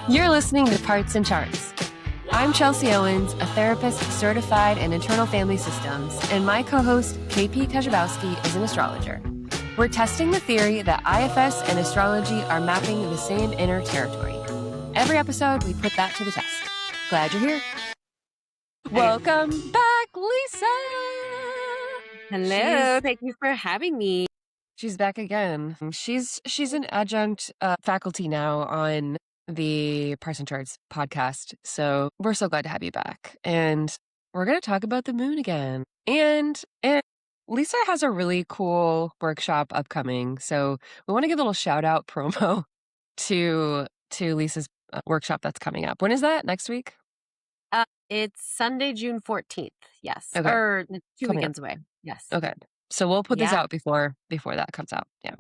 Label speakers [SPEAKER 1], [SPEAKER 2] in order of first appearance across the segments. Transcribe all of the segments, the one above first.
[SPEAKER 1] You're listening to Parts and Charts. I'm Chelsea Owens, a therapist certified in internal family systems, and my co-host, KP Kajabowski, is an astrologer. We're testing the theory that IFS and astrology are mapping the same inner territory. Every episode, we put that to the test. Glad you're here. Welcome back, Lisa!
[SPEAKER 2] Hello, thank you for having me.
[SPEAKER 1] She's back again. She's an adjunct faculty now on the Parts and Charts podcast. So we're so glad to have you back. And we're going to talk about the moon again. And Lisa has a really cool workshop upcoming. So we want to give a little shout out promo to Lisa's workshop that's coming up. When is that? Next week?
[SPEAKER 2] It's Sunday, June 14th. Yes.
[SPEAKER 1] Okay.
[SPEAKER 2] Or 2
[SPEAKER 1] Coming
[SPEAKER 2] weekends away. Yes.
[SPEAKER 1] Okay. So we'll put this
[SPEAKER 2] Yeah.
[SPEAKER 1] out before that comes out. Yeah.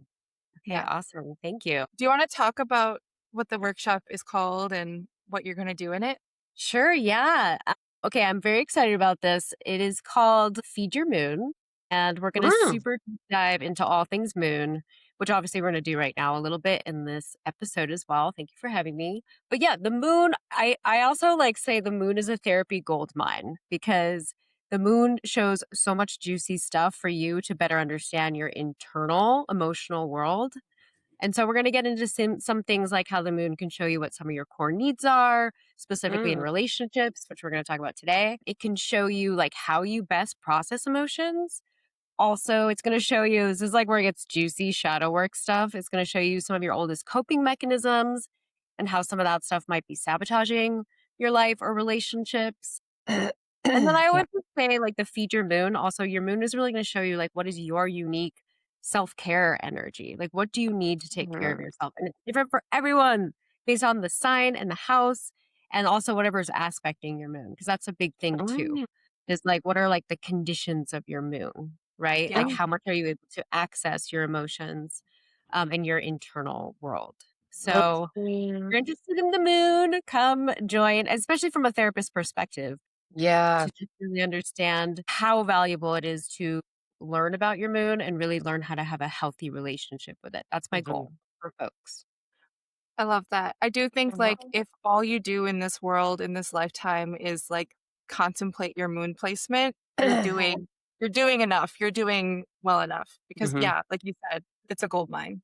[SPEAKER 2] Okay, awesome. Thank you.
[SPEAKER 3] Do you want to talk about what the workshop is called and what you're going to do in it?
[SPEAKER 2] Sure, yeah. Okay, I'm very excited about this. It is called Feed Your Moon, and we're going to super deep dive into all things moon, which obviously we're going to do right now a little bit in this episode as well. Thank you for having me. But yeah, the moon, I also like say the moon is a therapy gold mine because the moon shows so much juicy stuff for you to better understand your internal emotional world. And so we're going to get into some things like how the moon can show you what some of your core needs are, specifically in relationships, which we're going to talk about today. It can show you like how you best process emotions. Also, it's going to show you, this is like where it gets juicy shadow work stuff. It's going to show you some of your oldest coping mechanisms and how some of that stuff might be sabotaging your life or relationships. And then I would say like the Feed Your Moon. Also, your moon is really going to show you like what is your unique self-care energy. Like what do you need to take care of yourself? And it's different for everyone based on the sign and the house and also whatever's aspecting your moon. Because that's a big thing too. Is like what are like the conditions of your moon, right?
[SPEAKER 3] Yeah.
[SPEAKER 2] Like how much are you able to access your emotions and your internal world? So if you're interested in the moon, come join, especially from a therapist perspective.
[SPEAKER 1] Yeah.
[SPEAKER 2] To just really understand how valuable it is to learn about your moon and really learn how to have a healthy relationship with it. That's my goal for folks.
[SPEAKER 3] I love that. I do think like if all you do in this world, in this lifetime is like contemplate your moon placement, you're doing enough. You're doing well enough because yeah, like you said, it's a gold mine.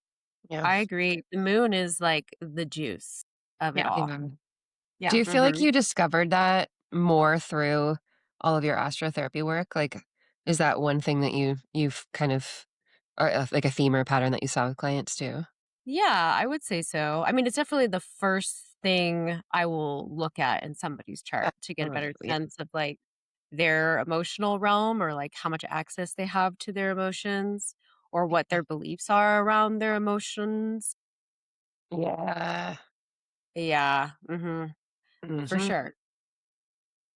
[SPEAKER 1] Yeah.
[SPEAKER 2] I agree. The moon is like the juice of it all.
[SPEAKER 3] Yeah.
[SPEAKER 1] Do you feel like you discovered that more through all of your astrotherapy work? Like, is that one thing that you've kind of, or like a theme or a pattern that you saw with clients too?
[SPEAKER 2] Yeah, I would say so. I mean, it's definitely the first thing I will look at in somebody's chart to get a better sense of like their emotional realm or like how much access they have to their emotions or what their beliefs are around their emotions.
[SPEAKER 1] Yeah.
[SPEAKER 2] Yeah. For sure.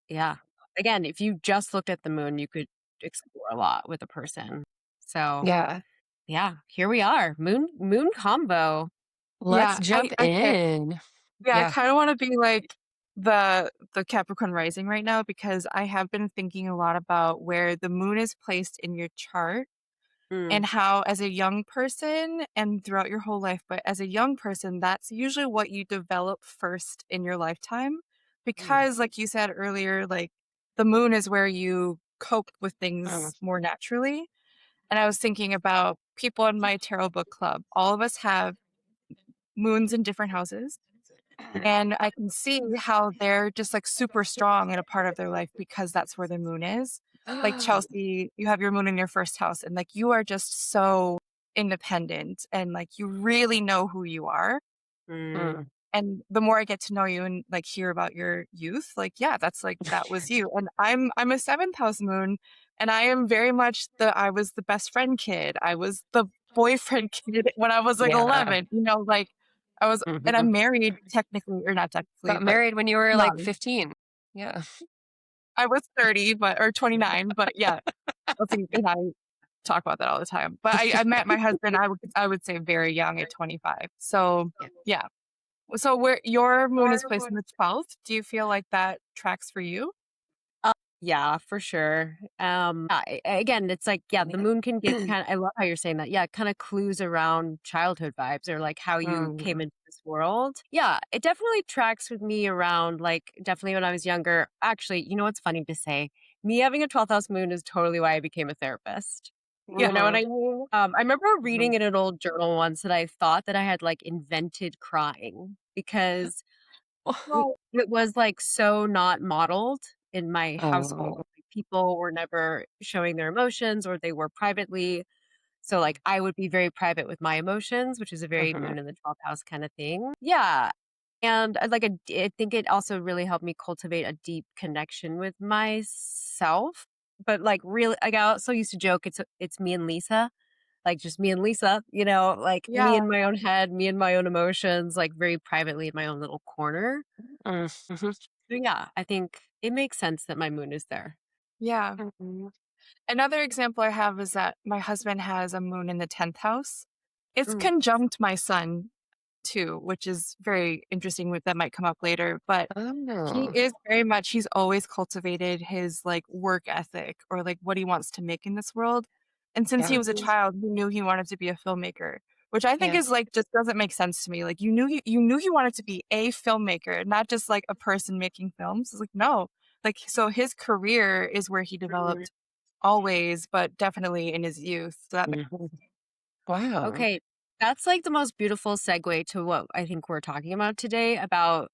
[SPEAKER 2] Yeah. Again, if you just looked at the moon, you could explore a lot with a person. So yeah, here we are. Moon combo.
[SPEAKER 1] Let's jump in.
[SPEAKER 3] I kind of want to be like the Capricorn rising right now because I have been thinking a lot about where the moon is placed in your chart and how as a young person and throughout your whole life, but as a young person, that's usually what you develop first in your lifetime because like you said earlier, like the moon is where you cope with things more naturally. And I was thinking about people in my tarot book club. All of us have moons in different houses. And I can see how they're just like super strong in a part of their life because that's where the moon is. Like Chelsea, you have your moon in your first house and like you are just so independent and like you really know who you are. And the more I get to know you and like hear about your youth, like, yeah, that's like, that was you. And I'm a 7th house moon and I am very much I was the best friend kid. I was the boyfriend kid when I was like 11, you know, like I was, and I'm married technically, or not technically.
[SPEAKER 1] Got married when you were like 15. Yeah.
[SPEAKER 3] I was 30, or 29, but yeah. And I talk about that all the time. But I met my husband, I would say very young at 25. So yeah. So where your moon is placed in the 12th, do you feel like that tracks for you?
[SPEAKER 2] Yeah, for sure. Again, it's like, the moon can give kind of, I love how you're saying that. Yeah, kind of clues around childhood vibes or like how you came into this this world. Yeah, it definitely tracks with me around, like, definitely when I was younger. Actually, you know what's funny to say? Me having a 12th house moon is totally why I became a therapist. You
[SPEAKER 3] Yeah.
[SPEAKER 2] know what
[SPEAKER 1] Mhm.
[SPEAKER 2] I mean? I remember reading
[SPEAKER 1] Mhm.
[SPEAKER 2] in an old journal once that I thought that I had like invented crying because it was like so not modeled in my household.
[SPEAKER 1] Oh.
[SPEAKER 2] Like, people were never showing their emotions or they were privately. So like I would be very private with my emotions, which is a very
[SPEAKER 1] Mhm.
[SPEAKER 2] moon in the 12th house kind of thing. Yeah. And I think it also really helped me cultivate a deep connection with myself. But like really, like I also used to joke, it's me and Lisa, like just me and Lisa, like me
[SPEAKER 3] Yeah.
[SPEAKER 2] in my own head, me and my own emotions, like very privately in my own little corner.
[SPEAKER 1] Mhm.
[SPEAKER 2] So yeah, I think it makes sense that my moon is there.
[SPEAKER 3] Yeah.
[SPEAKER 1] Mhm.
[SPEAKER 3] Another example I have is that my husband has a moon in the 10th house. It's
[SPEAKER 2] Mm,
[SPEAKER 3] conjunct my sun too, which is very interesting. That might come up later, but he
[SPEAKER 1] Oh.
[SPEAKER 3] is very much, he's always cultivated his like work ethic or like what he wants to make in this world. And since he
[SPEAKER 1] Yeah.
[SPEAKER 3] was a child, he knew he wanted to be a filmmaker, which I think
[SPEAKER 1] Yeah.
[SPEAKER 3] is like just doesn't make sense to me. Like you knew he wanted to be a filmmaker, not just like a person making films. It's like no. Like so his career is where he
[SPEAKER 1] Mhm.
[SPEAKER 3] developed always, but definitely in his youth. So that makes
[SPEAKER 1] Mhm. Wow.
[SPEAKER 2] okay. That's like the most beautiful segue to what I think we're talking about today about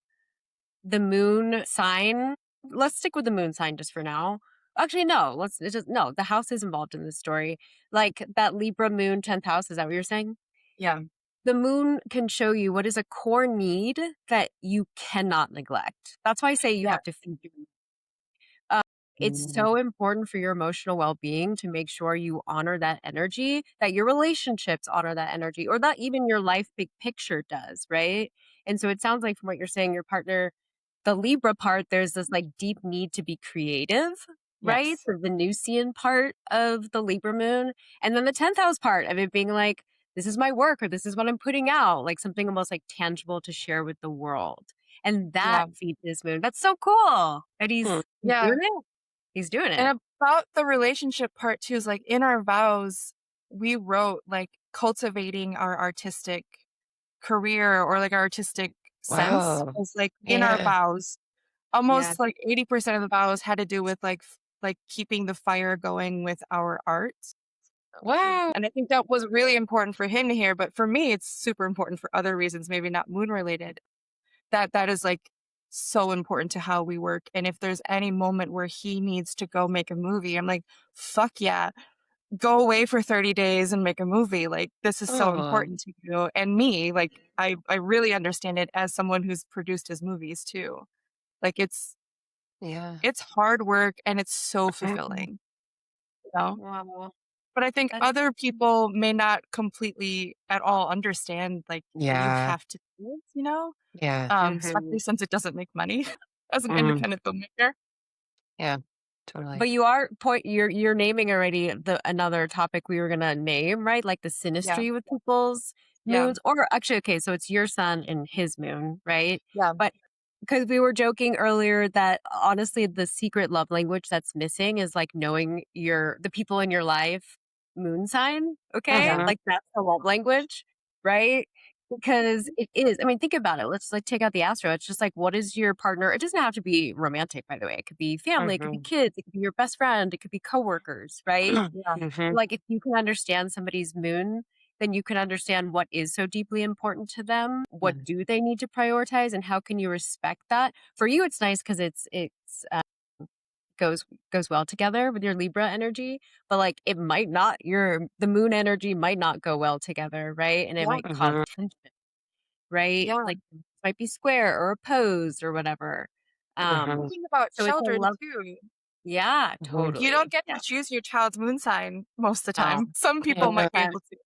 [SPEAKER 2] the moon sign. Let's stick with the moon sign just for now. Actually, no, no, the house is involved in this story. Like that Libra moon 10th house, is that what you're saying?
[SPEAKER 3] yeah.
[SPEAKER 2] The moon can show you what is a core need that you cannot neglect. That's why I say you
[SPEAKER 3] Yeah.
[SPEAKER 2] have to feed your uh, it's
[SPEAKER 1] Mhm.
[SPEAKER 2] so important for your emotional well-being to make sure you honor that energy, that your relationships honor that energy, or that even your life big picture does, right? And so it sounds like from what you're saying, your partner, the Libra part, there's this like deep need to be creative, right?
[SPEAKER 3] Yes.
[SPEAKER 2] The Venusian part of the Libra moon. And then the 10th house part of it being like, this is my work or this is what I'm putting out, like something almost like tangible to share with the world. And that
[SPEAKER 3] Yeah.
[SPEAKER 2] feeds his moon. That's so cool. And
[SPEAKER 1] Hmm.
[SPEAKER 2] he's
[SPEAKER 3] Yeah.
[SPEAKER 2] doing it. He's doing it.
[SPEAKER 3] And about the relationship part too is like in our vows, we wrote like cultivating our artistic career or like our artistic sense
[SPEAKER 1] Wow.
[SPEAKER 3] was like in our
[SPEAKER 1] Yeah.
[SPEAKER 3] vows.
[SPEAKER 2] Yeah.
[SPEAKER 3] Almost like 80% of the vows had to do with like like keeping the fire going with our art.
[SPEAKER 1] Wow.
[SPEAKER 3] And I think that was really important for him to hear, but for me it's super important for other reasons, maybe not moon related. That is like so important to how we work. And if there's any moment where he needs to go make a movie, I'm like, fuck yeah, go away for 30 days and make a movie. Like this is so
[SPEAKER 1] Oh.
[SPEAKER 3] important to you and me. Like I really understand it as someone who's produced his movies too. Like
[SPEAKER 1] Yeah.
[SPEAKER 3] it's hard work and it's so
[SPEAKER 1] Mhm.
[SPEAKER 3] fulfilling, you know?
[SPEAKER 2] Wow.
[SPEAKER 3] But I think
[SPEAKER 2] That's
[SPEAKER 3] other people may not completely at all understand like that you
[SPEAKER 1] Yeah.
[SPEAKER 3] have to do it, you know?
[SPEAKER 1] Yeah.
[SPEAKER 2] mhm.
[SPEAKER 3] Especially since it doesn't make money as an
[SPEAKER 1] Mm.
[SPEAKER 3] independent filmmaker.
[SPEAKER 1] Yeah. Totally.
[SPEAKER 2] But you're naming already the another topic we were gonna name, right? Like the
[SPEAKER 3] Yeah.
[SPEAKER 2] synastry with people's
[SPEAKER 3] Yeah.
[SPEAKER 2] moons. Or actually, okay, so it's your sun and his moon, right?
[SPEAKER 3] Yeah.
[SPEAKER 2] But because we were joking earlier that honestly the secret love language that's missing is like knowing the people in your life moon sign, okay?
[SPEAKER 1] Mhm.
[SPEAKER 2] Like that's the love language, right? Because it is. I mean, think about it. Let's like take out the astro. It's just like what is your partner? It doesn't have to be romantic, by the way. It could be family, it could be
[SPEAKER 1] Mhm.
[SPEAKER 2] kids, it could be your best friend, it could be coworkers, right?
[SPEAKER 3] Yeah.
[SPEAKER 1] Mhm.
[SPEAKER 2] Like if you can understand somebody's moon, then you can understand what is so deeply important to them.
[SPEAKER 1] Yeah.
[SPEAKER 2] What do they need to prioritize, and how can you respect that? For you, it's nice because goes goes well together with your Libra energy. But like it might not. The moon energy might not go well together, right? And it
[SPEAKER 3] Yeah.
[SPEAKER 2] might cause
[SPEAKER 1] Mhm.
[SPEAKER 2] tension, right?
[SPEAKER 3] Yeah.
[SPEAKER 2] Like it might be square or opposed or whatever.
[SPEAKER 1] Mhm.
[SPEAKER 3] Think about
[SPEAKER 2] So it's a
[SPEAKER 3] children
[SPEAKER 2] love.
[SPEAKER 3] too.
[SPEAKER 2] Yeah,
[SPEAKER 1] Mhm.
[SPEAKER 3] You don't
[SPEAKER 2] totally.
[SPEAKER 3] get
[SPEAKER 2] Yeah.
[SPEAKER 3] to choose your child's moon sign most of the
[SPEAKER 2] Oh,
[SPEAKER 3] time. Some people might be
[SPEAKER 2] 100%.
[SPEAKER 3] able to.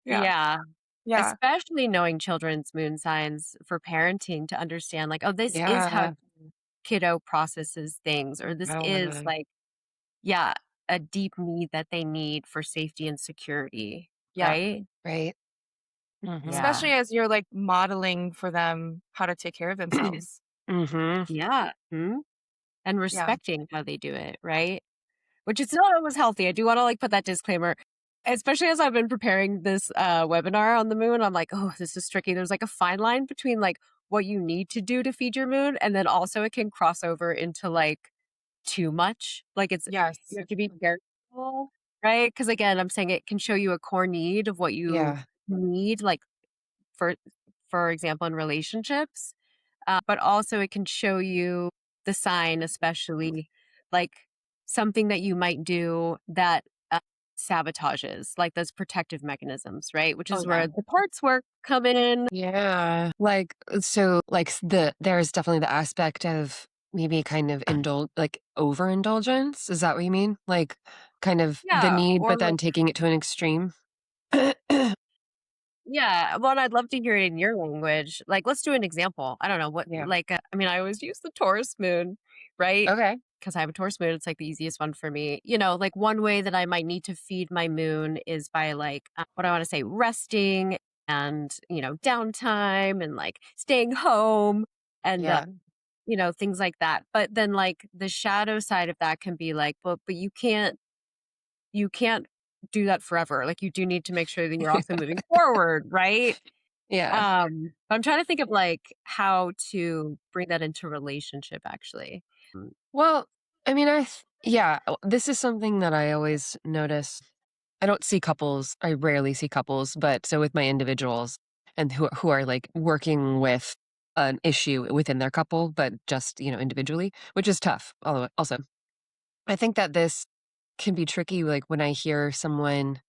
[SPEAKER 3] Yeah.
[SPEAKER 2] Yeah.
[SPEAKER 3] Yeah.
[SPEAKER 2] Especially knowing children's moon signs for parenting to understand, like, oh, this is how
[SPEAKER 1] Yeah.
[SPEAKER 2] kiddo processes things, or this is
[SPEAKER 1] Wow.
[SPEAKER 2] like, yeah, a deep need that they need for safety and security,
[SPEAKER 3] Yeah.
[SPEAKER 2] right?
[SPEAKER 1] Right. Mhm.
[SPEAKER 2] Yeah.
[SPEAKER 3] Especially as you're like modeling for them how to take care of themselves.
[SPEAKER 1] Mhm.
[SPEAKER 2] Yeah. And
[SPEAKER 3] Yeah.
[SPEAKER 2] respecting how they do it, right? Which is not always healthy. I do want to like put that disclaimer. especially as I've been preparing this webinar on the moon, I'm like, oh, this is tricky. There's like a fine line between like what you need to do to feed your moon, and then also it can cross over into like too much. Like
[SPEAKER 3] Yes.
[SPEAKER 2] you have to be careful, right? Because again, I'm saying it can show you a core need of what you
[SPEAKER 1] Yeah.
[SPEAKER 2] need, like for for example, in relationships. But also it can show you the sign, especially like something that you might do that sabotages, like those protective mechanisms, right? Which
[SPEAKER 3] Oh,
[SPEAKER 2] is
[SPEAKER 3] yeah.
[SPEAKER 2] where the parts work come in.
[SPEAKER 1] Yeah. Like, so, like, there's definitely the aspect of maybe kind of like overindulgence. Is that what you mean? Like, kind of the
[SPEAKER 2] Yeah.
[SPEAKER 1] need,
[SPEAKER 2] Or
[SPEAKER 1] but then
[SPEAKER 2] like,
[SPEAKER 1] taking it to an extreme?
[SPEAKER 2] yeah. Well, and I'd love to hear it in your language. Like, let's do an example. I don't know what,
[SPEAKER 1] Yeah.
[SPEAKER 2] like, I mean, I always use the Taurus moon, right?
[SPEAKER 1] Okay.
[SPEAKER 2] Because I have a Taurus moon, it's like the easiest one for me. You know, like one way that I might need to feed my moon is by like what I want to say, resting and, you know, downtime and like staying home and,
[SPEAKER 1] Yeah.
[SPEAKER 2] you know, things like that. But then like the shadow side of that can be like, but you can't do that forever. Like you do need to make sure that you're also moving forward, right?
[SPEAKER 1] Yeah.
[SPEAKER 2] I'm trying to think of like how to bring that into relationship actually.
[SPEAKER 1] Well, I mean, yeah, this is something that I always notice. I don't see couples. I rarely see couples, but so with my individuals and who are like working with an issue within their couple, but just, individually, which is tough. Although also, I think that this can be tricky, like when I hear someone,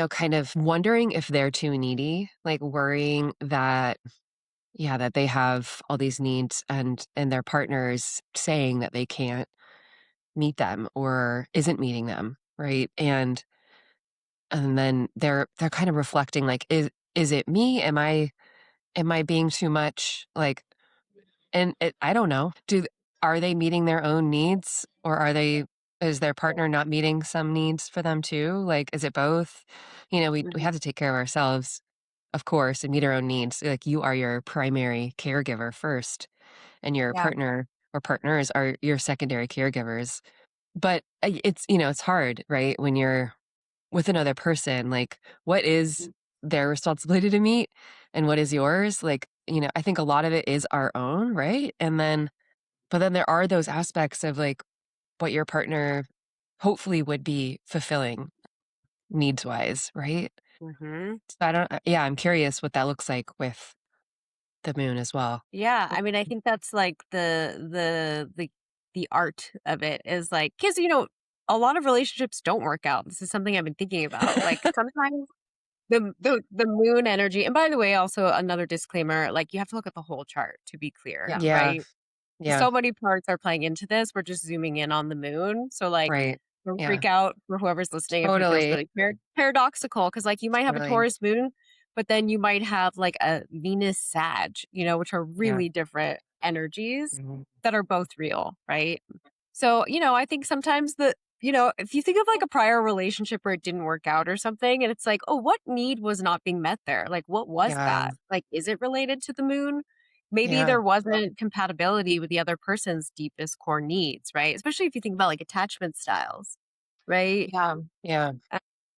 [SPEAKER 1] kind of wondering if they're too needy, like worrying that, yeah, that they have all these needs and their partners saying that they can't meet them or isn't meeting them, right? And then they're kind of reflecting like, is it me? Am I being too much? Like, and I don't know. Are they meeting their own needs, or is their partner not meeting some needs for them too? Like, is it both? We
[SPEAKER 2] Mhm.
[SPEAKER 1] have to take care of ourselves, of course, and meet our own needs. Like, you are your primary caregiver first, and your
[SPEAKER 3] Yeah.
[SPEAKER 1] partner or partners are your secondary caregivers. But it's hard, right? When you're with another person, like, what is their responsibility to meet and what is yours? Like, I think a lot of it is our own, right? But then there are those aspects of like what your partner hopefully would be fulfilling needs wise, right?
[SPEAKER 2] Mhm.
[SPEAKER 1] So yeah, I'm curious what that looks like with the moon as well.
[SPEAKER 2] Yeah, I mean, I think that's like the art of it is like because you know a lot of relationships don't work out. This is something I've been thinking about. Like sometimes the moon energy, and by the way, also another disclaimer: like you have to look at the whole chart to be clear,
[SPEAKER 3] Yeah.
[SPEAKER 1] Yeah,
[SPEAKER 2] right?
[SPEAKER 1] yeah,
[SPEAKER 2] So many parts are playing into this. We're just zooming in on the moon, so like.
[SPEAKER 1] right.
[SPEAKER 2] Don't
[SPEAKER 1] Yeah,
[SPEAKER 2] freak out for whoever's listening if it feels
[SPEAKER 1] totally,
[SPEAKER 2] really paradoxical because, like, you might have a
[SPEAKER 1] totally.
[SPEAKER 2] Taurus moon, but then you might have like a Venus Sag, you know, which are
[SPEAKER 1] Yeah.
[SPEAKER 2] really different energies
[SPEAKER 1] Mhm.
[SPEAKER 2] that are both real, right? So, you know, I think sometimes you know, if you think of like a prior relationship where it didn't work out or something, and it's like, oh, what need was not being met there? Like, what was
[SPEAKER 1] Yeah,
[SPEAKER 2] that? Like, is it related to the moon? Maybe
[SPEAKER 1] yeah,
[SPEAKER 2] there wasn't compatibility with the other person's deepest core needs, right? Especially if you think about like attachment styles, right?
[SPEAKER 3] Yeah.
[SPEAKER 1] yeah,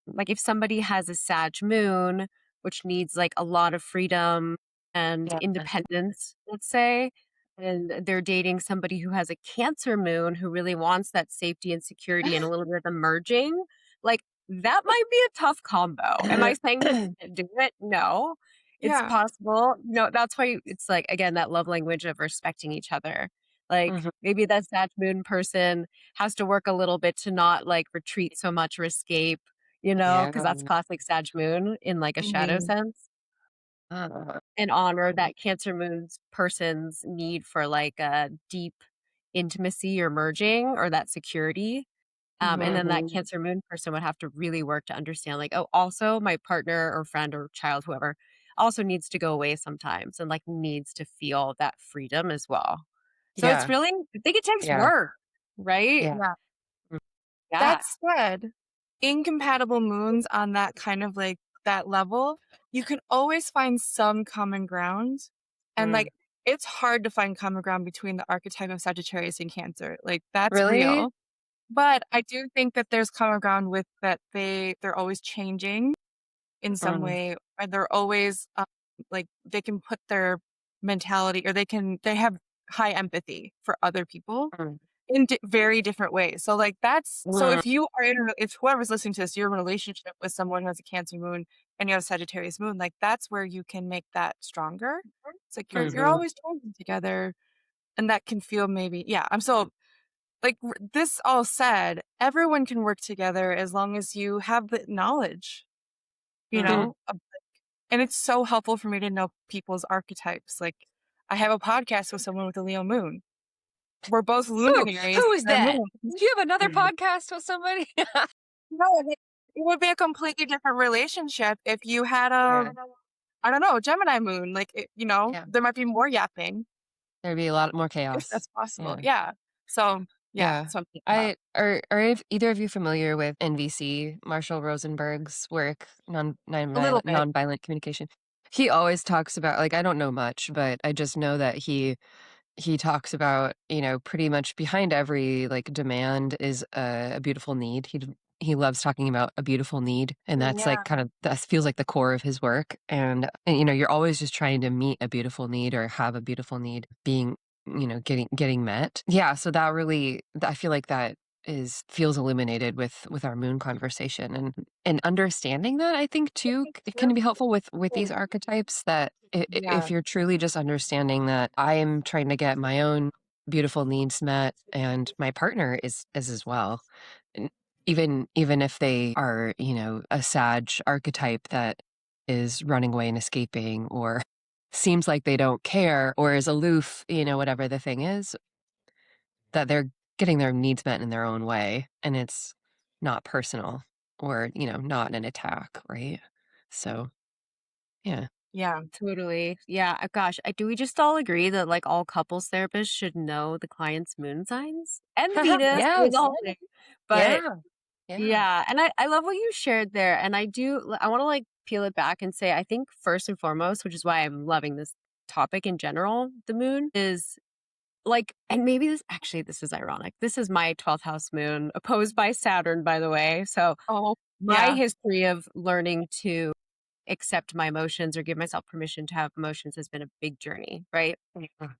[SPEAKER 2] Like if somebody has a Sag moon, which needs like a lot of freedom and
[SPEAKER 1] yeah.
[SPEAKER 2] independence, let's say, and they're dating somebody who has a Cancer moon who really wants that safety and security and a little bit of the merging, like that might be a tough combo. Am I saying that you can't do it? No. It's
[SPEAKER 3] Yeah.
[SPEAKER 2] possible. No, that's why it's like again that love language of respecting each other. Like
[SPEAKER 1] Mhm.
[SPEAKER 2] maybe that Sag moon person has to work a little bit to not like retreat so much or escape, you know,
[SPEAKER 1] Yeah.
[SPEAKER 2] because that's classic Sag moon in like a shadow
[SPEAKER 3] Mhm.
[SPEAKER 2] sense,
[SPEAKER 1] Uh,
[SPEAKER 2] and honor that Cancer moon's person's need for like a deep intimacy or merging or that security. And
[SPEAKER 3] Mhm.
[SPEAKER 2] then that
[SPEAKER 1] mhm.
[SPEAKER 2] Cancer moon person would have to really work to understand, like, oh, also my partner or friend or child, whoever, also needs to go away sometimes and like needs to feel that freedom as well. So it's
[SPEAKER 1] Yeah,
[SPEAKER 2] really, I think it takes
[SPEAKER 1] yeah,
[SPEAKER 2] work, right?
[SPEAKER 1] yeah.
[SPEAKER 3] Yeah.
[SPEAKER 1] Mm.
[SPEAKER 2] Yeah.
[SPEAKER 3] That said, incompatible moons on that kind of like that level, you can always find some common ground. And
[SPEAKER 1] Mm.
[SPEAKER 3] like it's hard to find common ground between the archetype of Sagittarius and Cancer. Like that's
[SPEAKER 1] Really?
[SPEAKER 3] real. But I do think that there's common ground with that they're always changing in some
[SPEAKER 1] Mm,
[SPEAKER 3] way, or they're always, like, they can put their mentality or they have high empathy for other people
[SPEAKER 1] mm,
[SPEAKER 3] in very different ways. So, like, so
[SPEAKER 1] mm,
[SPEAKER 3] if you are if whoever's listening to this, you're in a relationship with someone who has a Cancer moon and you have Sagittarius moon, like, that's where you can make that stronger. It's like you're
[SPEAKER 1] mhm.
[SPEAKER 3] always changing together, and that can feel maybe yeah, I'm so like, this all said, everyone can work together as long as you have the knowledge,
[SPEAKER 1] Mm.
[SPEAKER 3] and it's so helpful for me to know people's archetypes. Like, I have a podcast with someone with a Leo moon. We're both luminaries
[SPEAKER 1] Who
[SPEAKER 3] in
[SPEAKER 1] is
[SPEAKER 3] our
[SPEAKER 1] that?
[SPEAKER 3] moon.
[SPEAKER 1] Do you have another
[SPEAKER 2] Mhm.
[SPEAKER 1] podcast with somebody?
[SPEAKER 3] No, it would be a completely different relationship if you had
[SPEAKER 1] Yeah,
[SPEAKER 3] I don't know, Gemini moon. Like,
[SPEAKER 1] yeah.
[SPEAKER 3] there might be more yapping
[SPEAKER 1] There'd be a lot more
[SPEAKER 3] if
[SPEAKER 1] chaos.
[SPEAKER 3] that's possible.
[SPEAKER 1] Yeah.
[SPEAKER 3] Yeah. So, yeah,
[SPEAKER 1] Yeah.
[SPEAKER 3] that's what I'm thinking about.
[SPEAKER 1] I are if either of you familiar with NVC, Marshall Rosenberg's work,
[SPEAKER 3] A little bit.
[SPEAKER 1] nonviolent communication? He always talks about, like, I don't know much, but I just know that he talks about, pretty much behind every, like, demand is a beautiful need. He loves talking about a beautiful need, and that's, like,
[SPEAKER 3] Yeah.
[SPEAKER 1] kind of that feels like the core of his work, and you're always just trying to meet a beautiful need or have a beautiful need being, getting met. Yeah, so that really I feel like that is feels illuminated with our moon conversation, and understanding that, I think, too, it can be helpful with these archetypes that if
[SPEAKER 3] Yeah.
[SPEAKER 1] you're truly just understanding that I am trying to get my own beautiful needs met and my partner is as well. And even if they are, a Sag archetype that is running away and escaping or seems like they don't care or is aloof, whatever the thing is, that they're getting their needs met in their own way, and it's not personal or, not an attack, right? So, yeah.
[SPEAKER 3] Yeah.
[SPEAKER 2] Totally. Yeah. Gosh, do we just all agree that like all couples therapists should know the client's moon signs and the Venus and the
[SPEAKER 1] Yes.
[SPEAKER 2] whole thing? But
[SPEAKER 1] Yeah. Yeah.
[SPEAKER 2] yeah, and I love what you shared there. And I want to like peel it back and say, I think first and foremost, which is why I'm loving this topic in general, the moon is like, and maybe this is ironic. This is my 12th house moon opposed by Saturn, by the way. So
[SPEAKER 3] Oh,
[SPEAKER 2] my
[SPEAKER 3] yeah.
[SPEAKER 2] history of learning to accept my emotions or give myself permission to have emotions has been a big journey, right?
[SPEAKER 1] Yeah.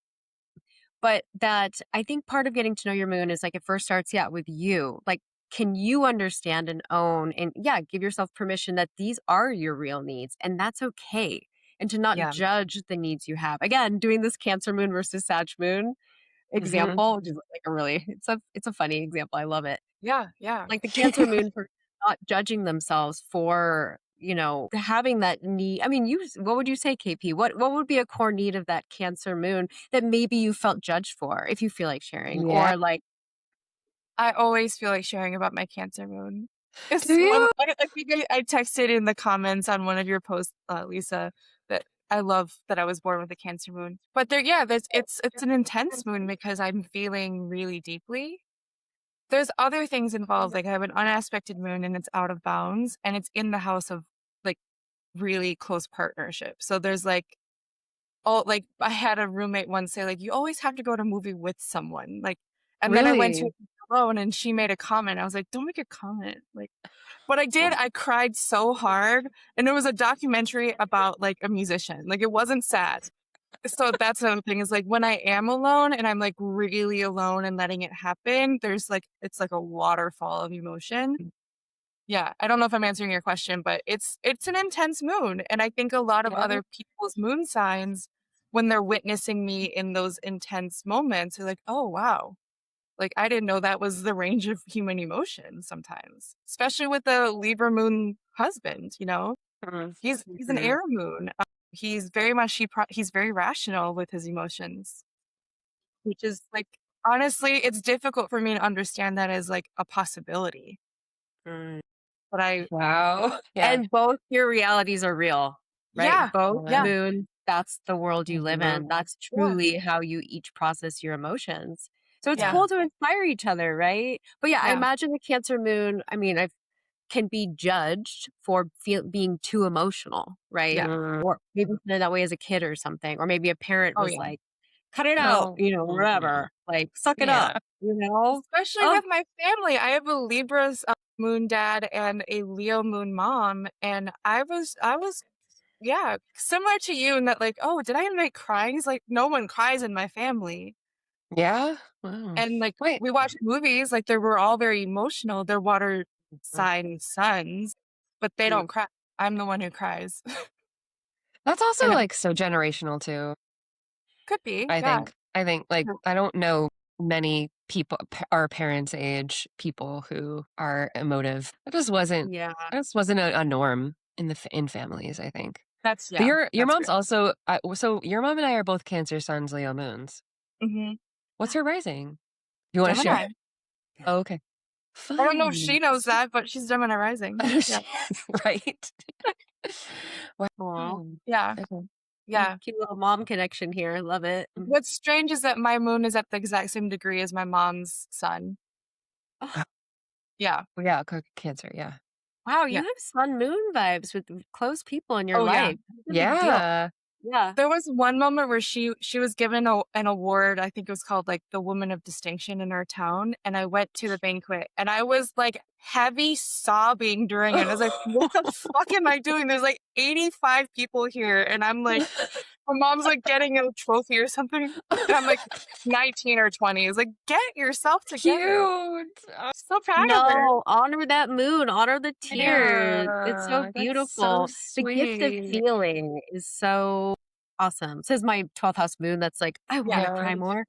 [SPEAKER 2] But that I think part of getting to know your moon is like it first starts, yeah, with you. Like, can you understand and own and yeah, give yourself permission that these are your real needs and that's okay. And to not
[SPEAKER 3] Yeah.
[SPEAKER 2] judge the needs you have. Again, doing this Cancer moon versus Sag moon
[SPEAKER 1] Mhm.
[SPEAKER 2] example, which is like a really it's a funny example. I love it.
[SPEAKER 3] Yeah. Yeah.
[SPEAKER 2] Like the Cancer moon for not judging themselves for, having that need. I mean, what would you say, KP? What would be a core need of that Cancer moon that maybe you felt judged for, if you feel like sharing?
[SPEAKER 1] Yeah.
[SPEAKER 2] Or like,
[SPEAKER 3] I always feel like sharing about my Cancer moon.
[SPEAKER 1] Do
[SPEAKER 3] It's one
[SPEAKER 1] you?
[SPEAKER 3] I think I texted in the comments on one of your posts, Lisa, that I love that I was born with a Cancer moon. But yeah, it's an intense moon because I'm feeling really deeply. There's other things involved, like I have an unaspected moon and it's out of bounds and it's in the house of like really close partnership. So there's like like I had a roommate once say like, "You always have to go to a movie with someone." Like, and then I went to
[SPEAKER 1] Really?
[SPEAKER 3] it alone and she made a comment. I was like, "Don't make a comment." Like, but I did. I cried so hard, and it was a documentary about like a musician. Like, it wasn't sad. So that's another thing is like when I am alone and I'm like really alone and letting it happen, there's like it's like a waterfall of emotion. Yeah, I don't know if I'm answering your question, but it's an intense moon, and I think a lot of
[SPEAKER 1] Yeah.
[SPEAKER 3] other people's moon signs, when they're witnessing me in those intense moments, are like, "Oh, wow. Like, I didn't know that was the range of human emotion sometimes." Especially with the Libra moon husband, you know?
[SPEAKER 1] Mhm.
[SPEAKER 3] He's an
[SPEAKER 1] Mhm.
[SPEAKER 3] air moon. He's very much he's very rational with his emotions, which is, like honestly, it's difficult for me to understand that as, like, a possibility,
[SPEAKER 2] mm,
[SPEAKER 3] but
[SPEAKER 1] Wow. Yeah.
[SPEAKER 2] and both your realities are real, right?
[SPEAKER 3] yeah,
[SPEAKER 2] Both
[SPEAKER 1] Yeah.
[SPEAKER 3] yeah,
[SPEAKER 2] moon, that's the world you live
[SPEAKER 1] Mhm.
[SPEAKER 2] in. That's
[SPEAKER 3] yeah.
[SPEAKER 2] truly how you each process your emotions. So it's
[SPEAKER 3] Yeah,
[SPEAKER 2] cool to inspire each other, right? But yeah, I
[SPEAKER 3] yeah,
[SPEAKER 2] imagine the Cancer moon, I mean, I can be judged for being too emotional, right?
[SPEAKER 3] yeah.
[SPEAKER 1] Mm.
[SPEAKER 2] Or maybe feeling that way as a kid or something. Or maybe a parent
[SPEAKER 3] Oh,
[SPEAKER 2] was
[SPEAKER 3] yeah.
[SPEAKER 2] like, cut it out,
[SPEAKER 1] Oh,
[SPEAKER 2] whatever. Like, suck it up,
[SPEAKER 1] yeah.
[SPEAKER 3] Especially
[SPEAKER 2] Oh,
[SPEAKER 3] with my family. I have a Libra's moon dad and a Leo moon mom, and I was yeah, similar to you in that like, oh, did I invite crying? Like no one cries in my family.
[SPEAKER 1] Yeah? Wow.
[SPEAKER 3] And like
[SPEAKER 1] Wait.
[SPEAKER 3] we watched movies, like they were all very emotional. They're water sign sons, but they
[SPEAKER 2] mm,
[SPEAKER 3] don't cry. I'm the one who cries.
[SPEAKER 1] That's also,
[SPEAKER 3] And it
[SPEAKER 1] like, so generational too,
[SPEAKER 3] could be,
[SPEAKER 1] I
[SPEAKER 3] yeah.
[SPEAKER 1] think. I think, like, I don't know many people our parents' age people who are emotive.
[SPEAKER 2] yeah.
[SPEAKER 1] That just wasn't a norm in in families, I think.
[SPEAKER 3] That's
[SPEAKER 1] But
[SPEAKER 3] yeah,
[SPEAKER 1] your
[SPEAKER 3] that's true.
[SPEAKER 1] mom's also so your mom and I are both Cancer suns, Leo moons.
[SPEAKER 3] Hmm.
[SPEAKER 1] What's her rising? You wanna share?
[SPEAKER 3] Gemini.
[SPEAKER 1] Oh, okay.
[SPEAKER 3] I don't know if she
[SPEAKER 1] Fun.
[SPEAKER 3] knows that, but she's Gemini rising. Yeah.
[SPEAKER 1] Right?
[SPEAKER 2] Aw.
[SPEAKER 1] Wow.
[SPEAKER 3] Yeah.
[SPEAKER 1] Okay.
[SPEAKER 3] Yeah.
[SPEAKER 2] Cute little mom connection here. I love it.
[SPEAKER 3] What's strange is that my moon is at the exact same degree as my mom's sun.
[SPEAKER 2] Oh,
[SPEAKER 3] Yeah.
[SPEAKER 1] Yeah, Cancer, yeah.
[SPEAKER 2] wow, you
[SPEAKER 3] Yeah.
[SPEAKER 2] have sun moon vibes with close people in your
[SPEAKER 3] Oh, yeah.
[SPEAKER 2] life. That's a big deal.
[SPEAKER 1] Yeah.
[SPEAKER 2] Yeah.
[SPEAKER 3] There was one moment where she was given an award, I think it was called, like, the Woman of Distinction in our town, and I went to the banquet, and I was, like, heavy sobbing during it. I was like, "What the fuck am I doing? There's, like, 85 people here," and I'm like my mom's, like, getting a trophy or something, and I'm, like, 19 or 20. It's like, "Get yourself together."
[SPEAKER 1] Cute.
[SPEAKER 3] So proud of her.
[SPEAKER 2] No, honor that moon, honor the tears. It's so
[SPEAKER 1] Yeah, that's so
[SPEAKER 2] beautiful. The gift of
[SPEAKER 1] sweet.
[SPEAKER 2] feeling is so awesome. Says my 12th house moon that's like, I
[SPEAKER 3] Yeah.
[SPEAKER 2] wanna
[SPEAKER 1] Yeah.
[SPEAKER 2] cry more.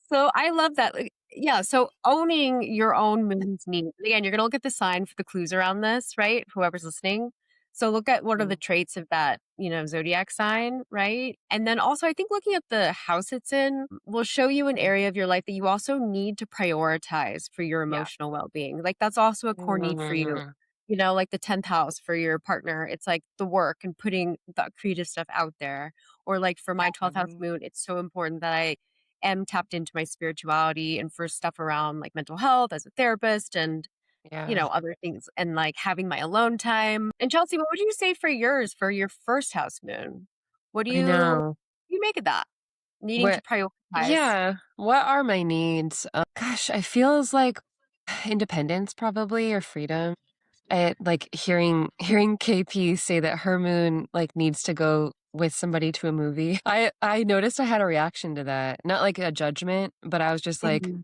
[SPEAKER 2] So I love that. Like, yeah. So owning your own moon's needs. Again, you're gonna look at the sign for the clues around this, right? Whoever's listening. So look at what are the
[SPEAKER 1] Mm,
[SPEAKER 2] traits of that, zodiac sign, right? And then also I think looking at the house it's in will show you an area of your life that you also need to prioritize for your
[SPEAKER 3] Yeah.
[SPEAKER 2] emotional well-being. Like that's also a core need for you.
[SPEAKER 1] mm,
[SPEAKER 2] Like the 10th house for your partner, it's like the work and putting the creative stuff out there. Or like for my 12th house
[SPEAKER 3] Mhm.
[SPEAKER 2] moon, it's so important that I am tapped into my spirituality and for stuff around like mental health as a therapist and
[SPEAKER 1] yeah,
[SPEAKER 2] other things and like having my alone time. And Chelsea, what would you say for yours for your first house moon? What do
[SPEAKER 1] I
[SPEAKER 2] you
[SPEAKER 1] know.
[SPEAKER 2] make of that? Needing to
[SPEAKER 1] What
[SPEAKER 2] prioritize.
[SPEAKER 1] yeah, what are my needs? Gosh, I feels like independence probably or freedom. Like hearing KP say that her moon like needs to go with somebody to a movie. I noticed I had a reaction to that. Not like a judgment, but I was just like,
[SPEAKER 2] Mhm.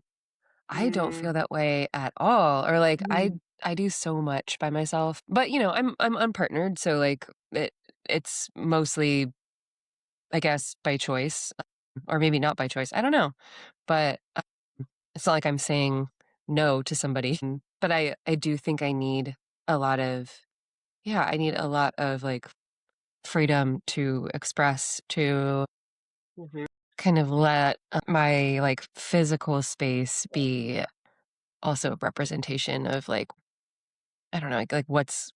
[SPEAKER 1] I don't
[SPEAKER 2] Mm,
[SPEAKER 1] feel that way at all. Or like
[SPEAKER 2] mm,
[SPEAKER 1] I do so much by myself. But I'm unpartnered, so like it's mostly I guess by choice, or maybe not by choice. I don't know. But it's not like I'm saying no to somebody. But I do think I need a lot of yeah, I need a lot of like freedom to express, to
[SPEAKER 2] mhm,
[SPEAKER 1] kind of let my like physical space be also a representation of like I don't know, like what's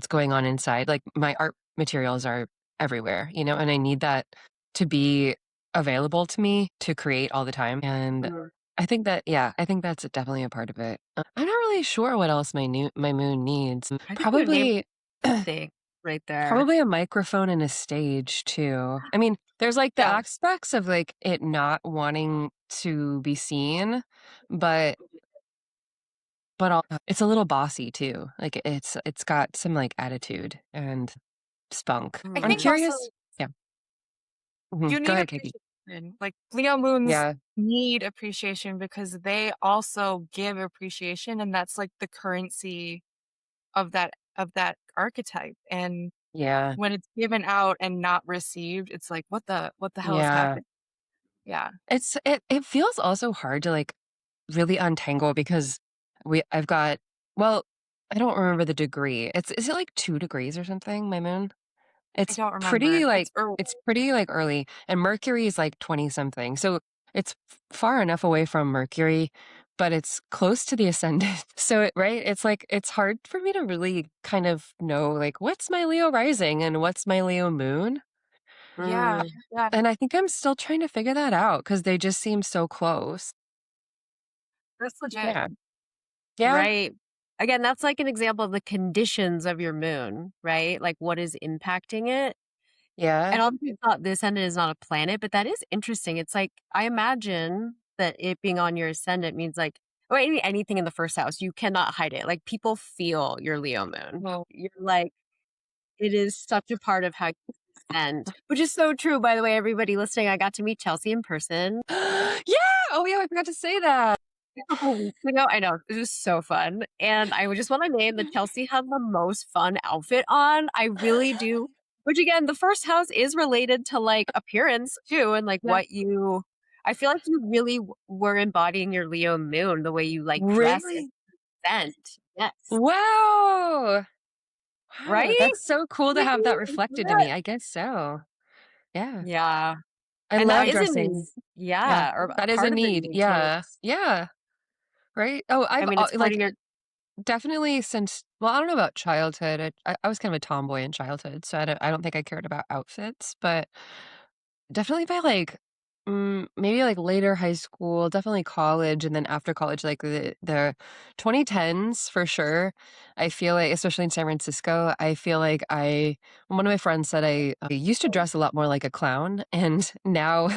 [SPEAKER 1] going on inside. Like my art materials are everywhere, and I need that to be available to me to create all the time. And
[SPEAKER 2] mhm.
[SPEAKER 1] I think that yeah, I think that's definitely a part of it. I'm not really sure what else my moon needs.
[SPEAKER 2] I think you named
[SPEAKER 1] Probably
[SPEAKER 2] everything right there.
[SPEAKER 1] probably a microphone and a stage too. I mean, there's like the
[SPEAKER 3] Yeah.
[SPEAKER 1] aspects of like it not wanting to be seen, but it's a little bossy too. Like it's got some like attitude and spunk.
[SPEAKER 3] I
[SPEAKER 1] I'm
[SPEAKER 3] think
[SPEAKER 2] Mm,
[SPEAKER 3] also
[SPEAKER 1] curious. Yeah.
[SPEAKER 3] you
[SPEAKER 1] Go
[SPEAKER 3] need
[SPEAKER 1] ahead, Katie.
[SPEAKER 3] appreciation. Like Leo moons
[SPEAKER 1] Yeah.
[SPEAKER 3] need appreciation because they also give appreciation, and that's like the currency of that archetype. And
[SPEAKER 1] Yeah.
[SPEAKER 3] when it's given out and not received, it's like what the hell is
[SPEAKER 1] Yeah.
[SPEAKER 3] happening? Yeah.
[SPEAKER 1] It feels also hard to like really untangle because I've got well, I don't remember the degree. Is it like 2 degrees or something, my moon?
[SPEAKER 3] I
[SPEAKER 1] It's
[SPEAKER 3] don't
[SPEAKER 1] pretty,
[SPEAKER 3] remember.
[SPEAKER 1] like
[SPEAKER 3] It's early.
[SPEAKER 1] it's pretty, like, early, and Mercury is, like, 20 something, so it's f far enough away from Mercury, but it's close to the ascendant, so right? It's, like it's hard for me to really kind of know, like, what's my Leo rising and what's my Leo moon?
[SPEAKER 3] Yeah.
[SPEAKER 2] mm.
[SPEAKER 3] Yeah.
[SPEAKER 1] And I think I'm still trying to figure that out because they just seem so close.
[SPEAKER 3] That's legit.
[SPEAKER 1] Yeah. Yeah.
[SPEAKER 2] Right. Again, that's like an example of the conditions of your moon, right? Like what is impacting it.
[SPEAKER 1] Yeah.
[SPEAKER 2] And obviously it's not, the ascendant is not a planet, but that is interesting. It's like, I imagine that it being on your ascendant means like, or anything in the first house, you cannot hide it. Like people feel your Leo moon.
[SPEAKER 1] Well,
[SPEAKER 2] You're like, it is such a part of how you ascend, which is so true. By the way, everybody listening, I got to meet Chelsea in person
[SPEAKER 1] yeah! Oh, yeah, I forgot to say that.
[SPEAKER 2] a couple weeks ago. I know, it was so fun. And I would just want to name that Chelsea had the most fun outfit on. I really do. Which again, the first house is related to like appearance too, and like
[SPEAKER 3] Yeah.
[SPEAKER 2] what you. I feel like you really were embodying your Leo moon, the way you like dress and
[SPEAKER 1] Really?
[SPEAKER 2] present. Yes,
[SPEAKER 1] Wow! Wow,
[SPEAKER 2] right?
[SPEAKER 1] that's so cool to have that reflected to me. I guess so. Yeah.
[SPEAKER 2] Yeah,
[SPEAKER 1] I
[SPEAKER 2] and that
[SPEAKER 1] love
[SPEAKER 2] is a
[SPEAKER 1] dressing.
[SPEAKER 2] need.
[SPEAKER 1] Yeah.
[SPEAKER 2] Yeah, or a
[SPEAKER 1] That is a
[SPEAKER 2] part of the
[SPEAKER 1] need.
[SPEAKER 2] need too.
[SPEAKER 1] Yeah. Yeah. Right? Oh,
[SPEAKER 2] I
[SPEAKER 1] I've,
[SPEAKER 2] mean, it's part of
[SPEAKER 1] like,
[SPEAKER 2] your.
[SPEAKER 1] definitely since well, I don't know about childhood. I was kind of a tomboy in childhood, so I don't think I cared about outfits, but definitely by, like, maybe, like, later high school, definitely college, and then after college, like, the 2010s for sure. I feel like especially in San Francisco, I feel like one of my friends said I used to dress a lot more like a clown, and now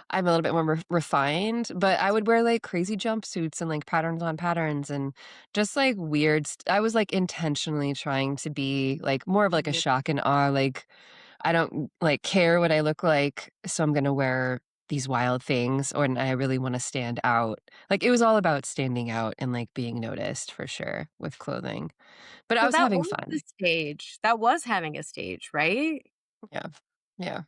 [SPEAKER 1] I'm a little bit more refined, but I would wear, like, crazy jumpsuits and, like, patterns on patterns and just, like, I was, like, intentionally trying to be, like, more of, like, a
[SPEAKER 3] Mhm.
[SPEAKER 1] shock and awe, like, I don't, like, care what I look like, so I'm gonna wear these wild things, and I really wanna stand out. Like, it was all about standing out and, like, being noticed for sure with clothing, but I
[SPEAKER 2] So
[SPEAKER 1] was
[SPEAKER 2] that
[SPEAKER 1] having
[SPEAKER 2] was the
[SPEAKER 1] fun.
[SPEAKER 2] stage. That was having a stage, right?
[SPEAKER 1] Yeah. Yeah.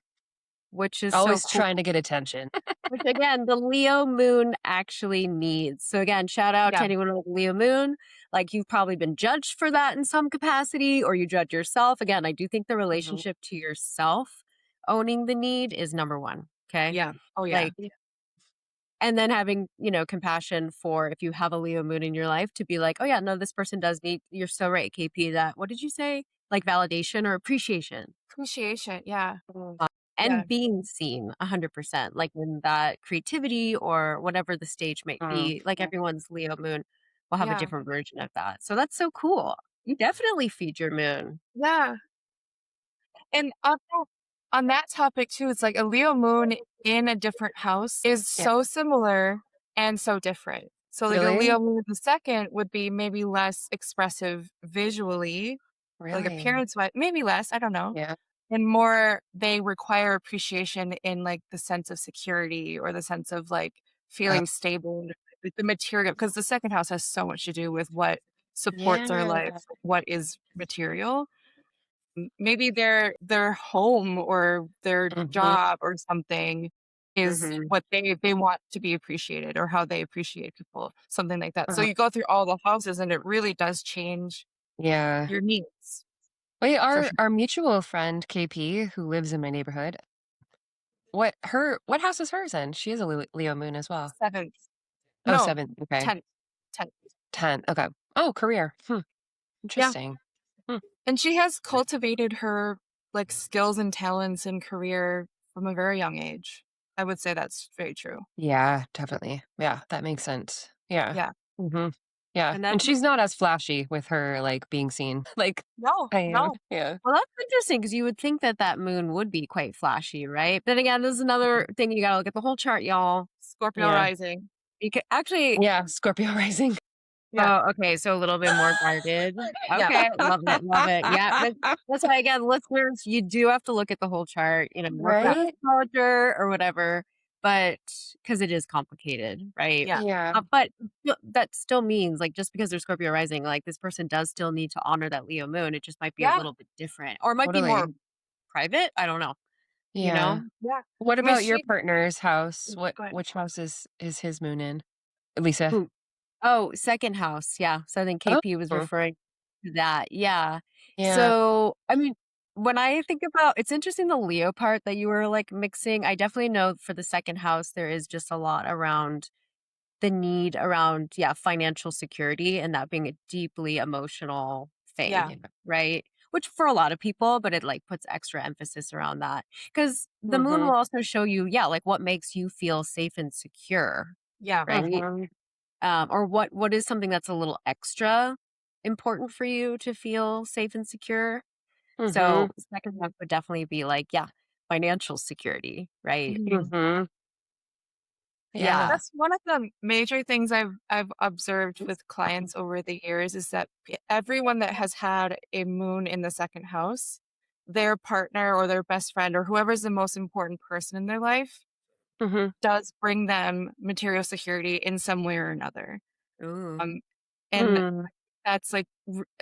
[SPEAKER 2] Which is so
[SPEAKER 1] Always
[SPEAKER 2] cool.
[SPEAKER 1] trying to get attention.
[SPEAKER 2] Which again, the Leo moon actually needs. So again, shout out to
[SPEAKER 3] Yeah.
[SPEAKER 2] anyone with Leo moon. Like you've probably been judged for that in some capacity, or you judge yourself. Again, I do think the
[SPEAKER 1] Mhm.
[SPEAKER 2] relationship to yourself owning the need is number one. Okay.
[SPEAKER 3] Yeah. Oh, yeah.
[SPEAKER 2] Like, and then having, compassion for if you have a Leo moon in your life to be like, oh yeah, no, this person does need, you're so right, KP, that, what did you say? Like validation or appreciation
[SPEAKER 3] Appreciation. Yeah. Yeah.
[SPEAKER 2] and being seen 100%, like in that creativity or whatever the stage might
[SPEAKER 1] Mm.
[SPEAKER 2] be, like everyone's Leo moon will have a
[SPEAKER 3] Yeah.
[SPEAKER 2] different version of that. So that's so cool. You definitely feed your moon.
[SPEAKER 3] Yeah. And on that topic too, it's like a Leo moon in a different house is
[SPEAKER 1] Yeah.
[SPEAKER 3] so similar and so different. So like a
[SPEAKER 1] Really?
[SPEAKER 3] Leo moon the second would be maybe less expressive visually, like
[SPEAKER 1] Really?
[SPEAKER 3] appearance wise, maybe less, I don't know.
[SPEAKER 1] Yeah.
[SPEAKER 3] And more they require appreciation in like the sense of security or the sense of like
[SPEAKER 1] Uh,
[SPEAKER 3] feeling stable and like the material because the second house has so much to do with what supports our
[SPEAKER 1] yeah.
[SPEAKER 3] life, what is material. Maybe their home or their
[SPEAKER 1] Mhm,
[SPEAKER 3] job or something is
[SPEAKER 1] mhm.
[SPEAKER 3] what they want to be appreciated or how they appreciate people, something like that. So
[SPEAKER 1] Uh-huh.
[SPEAKER 3] you go through all the houses and it really does change
[SPEAKER 1] Yeah.
[SPEAKER 3] your needs
[SPEAKER 1] Wait,
[SPEAKER 3] for
[SPEAKER 1] our mutual friend KP, who lives in my neighborhood, what house is hers in? She is a Leo moon as well.
[SPEAKER 3] 7th.
[SPEAKER 1] Oh,
[SPEAKER 3] No,
[SPEAKER 1] 7, okay.
[SPEAKER 3] 10th, 10th.
[SPEAKER 1] 10, okay. Oh, career.
[SPEAKER 3] Yeah,
[SPEAKER 1] Interesting. Hmm.
[SPEAKER 3] and she has cultivated her, like, skills and talents and career from a very young age. I would say that's very true.
[SPEAKER 1] Yeah, definitely. Yeah, that makes sense. Yeah.
[SPEAKER 3] Yeah.
[SPEAKER 1] Mhm. Yeah,
[SPEAKER 2] And
[SPEAKER 1] and
[SPEAKER 2] that's
[SPEAKER 1] she's not as flashy with her, like, being seen like
[SPEAKER 3] No,
[SPEAKER 1] I am.
[SPEAKER 3] no.
[SPEAKER 1] Yeah.
[SPEAKER 2] well, that's interesting because you would think that that moon would be quite flashy, right? But again, this is another thing you got to look at the whole chart, y'all.
[SPEAKER 3] Scorpio
[SPEAKER 1] Yeah.
[SPEAKER 3] rising.
[SPEAKER 2] You could actually.
[SPEAKER 1] Yeah, Scorpio rising.
[SPEAKER 3] Yeah.
[SPEAKER 2] Oh, okay, so a little bit more guarded.
[SPEAKER 3] Yeah.
[SPEAKER 2] Okay, love it, love it. Yeah, but that's why again, listeners, you do have to look at the whole chart, work with
[SPEAKER 3] Yeah.
[SPEAKER 2] an
[SPEAKER 1] Right?
[SPEAKER 2] astrologer or whatever, but because it is complicated, right?
[SPEAKER 3] Yeah.
[SPEAKER 1] Yeah,
[SPEAKER 2] But that still means like just because they're Scorpio rising, like this person does still need to honor that Leo moon. It just might be a
[SPEAKER 3] Yeah.
[SPEAKER 2] little bit different, or it might be more
[SPEAKER 1] totally.
[SPEAKER 2] private. I don't know. You
[SPEAKER 1] Yeah.
[SPEAKER 2] know?
[SPEAKER 3] Yeah.
[SPEAKER 1] What
[SPEAKER 3] I mean,
[SPEAKER 1] about your
[SPEAKER 3] she
[SPEAKER 1] partner's house?
[SPEAKER 3] go ahead.
[SPEAKER 1] Which house is his moon in? Lisa?
[SPEAKER 2] Who? Oh, second house. Yeah. So I think
[SPEAKER 1] Oh,
[SPEAKER 2] KP was referring to that. Yeah.
[SPEAKER 1] yeah.
[SPEAKER 2] So, I mean, when I think about it's interesting the Leo part that you were like mixing. I definitely know for the second house, there is just a lot around the need around, yeah, financial security and that being a deeply emotional thing,
[SPEAKER 3] Yeah.
[SPEAKER 1] Yeah.
[SPEAKER 2] right? Which for a lot of people, but it like puts extra emphasis around that. Because the moon
[SPEAKER 1] Mhm.
[SPEAKER 2] will also show you, yeah, like what makes you feel safe and secure,
[SPEAKER 3] Yeah.
[SPEAKER 2] right?
[SPEAKER 1] Mhm.
[SPEAKER 2] Or what is something that's a little extra important for you to feel safe and secure? So
[SPEAKER 1] Mhm.
[SPEAKER 2] second one would definitely be like, yeah, financial security, right?
[SPEAKER 3] Mhm.
[SPEAKER 1] Mhm. Yeah.
[SPEAKER 2] Yeah.
[SPEAKER 3] That's one of the major things I've observed with clients over the years is that everyone that has had a moon in the second house, their partner or their best friend or whoever's the most important person in their life
[SPEAKER 1] Mhm.
[SPEAKER 3] does bring them material security in some way or another.
[SPEAKER 2] Ooh.
[SPEAKER 3] Um, and
[SPEAKER 1] Mm.
[SPEAKER 3] that's like,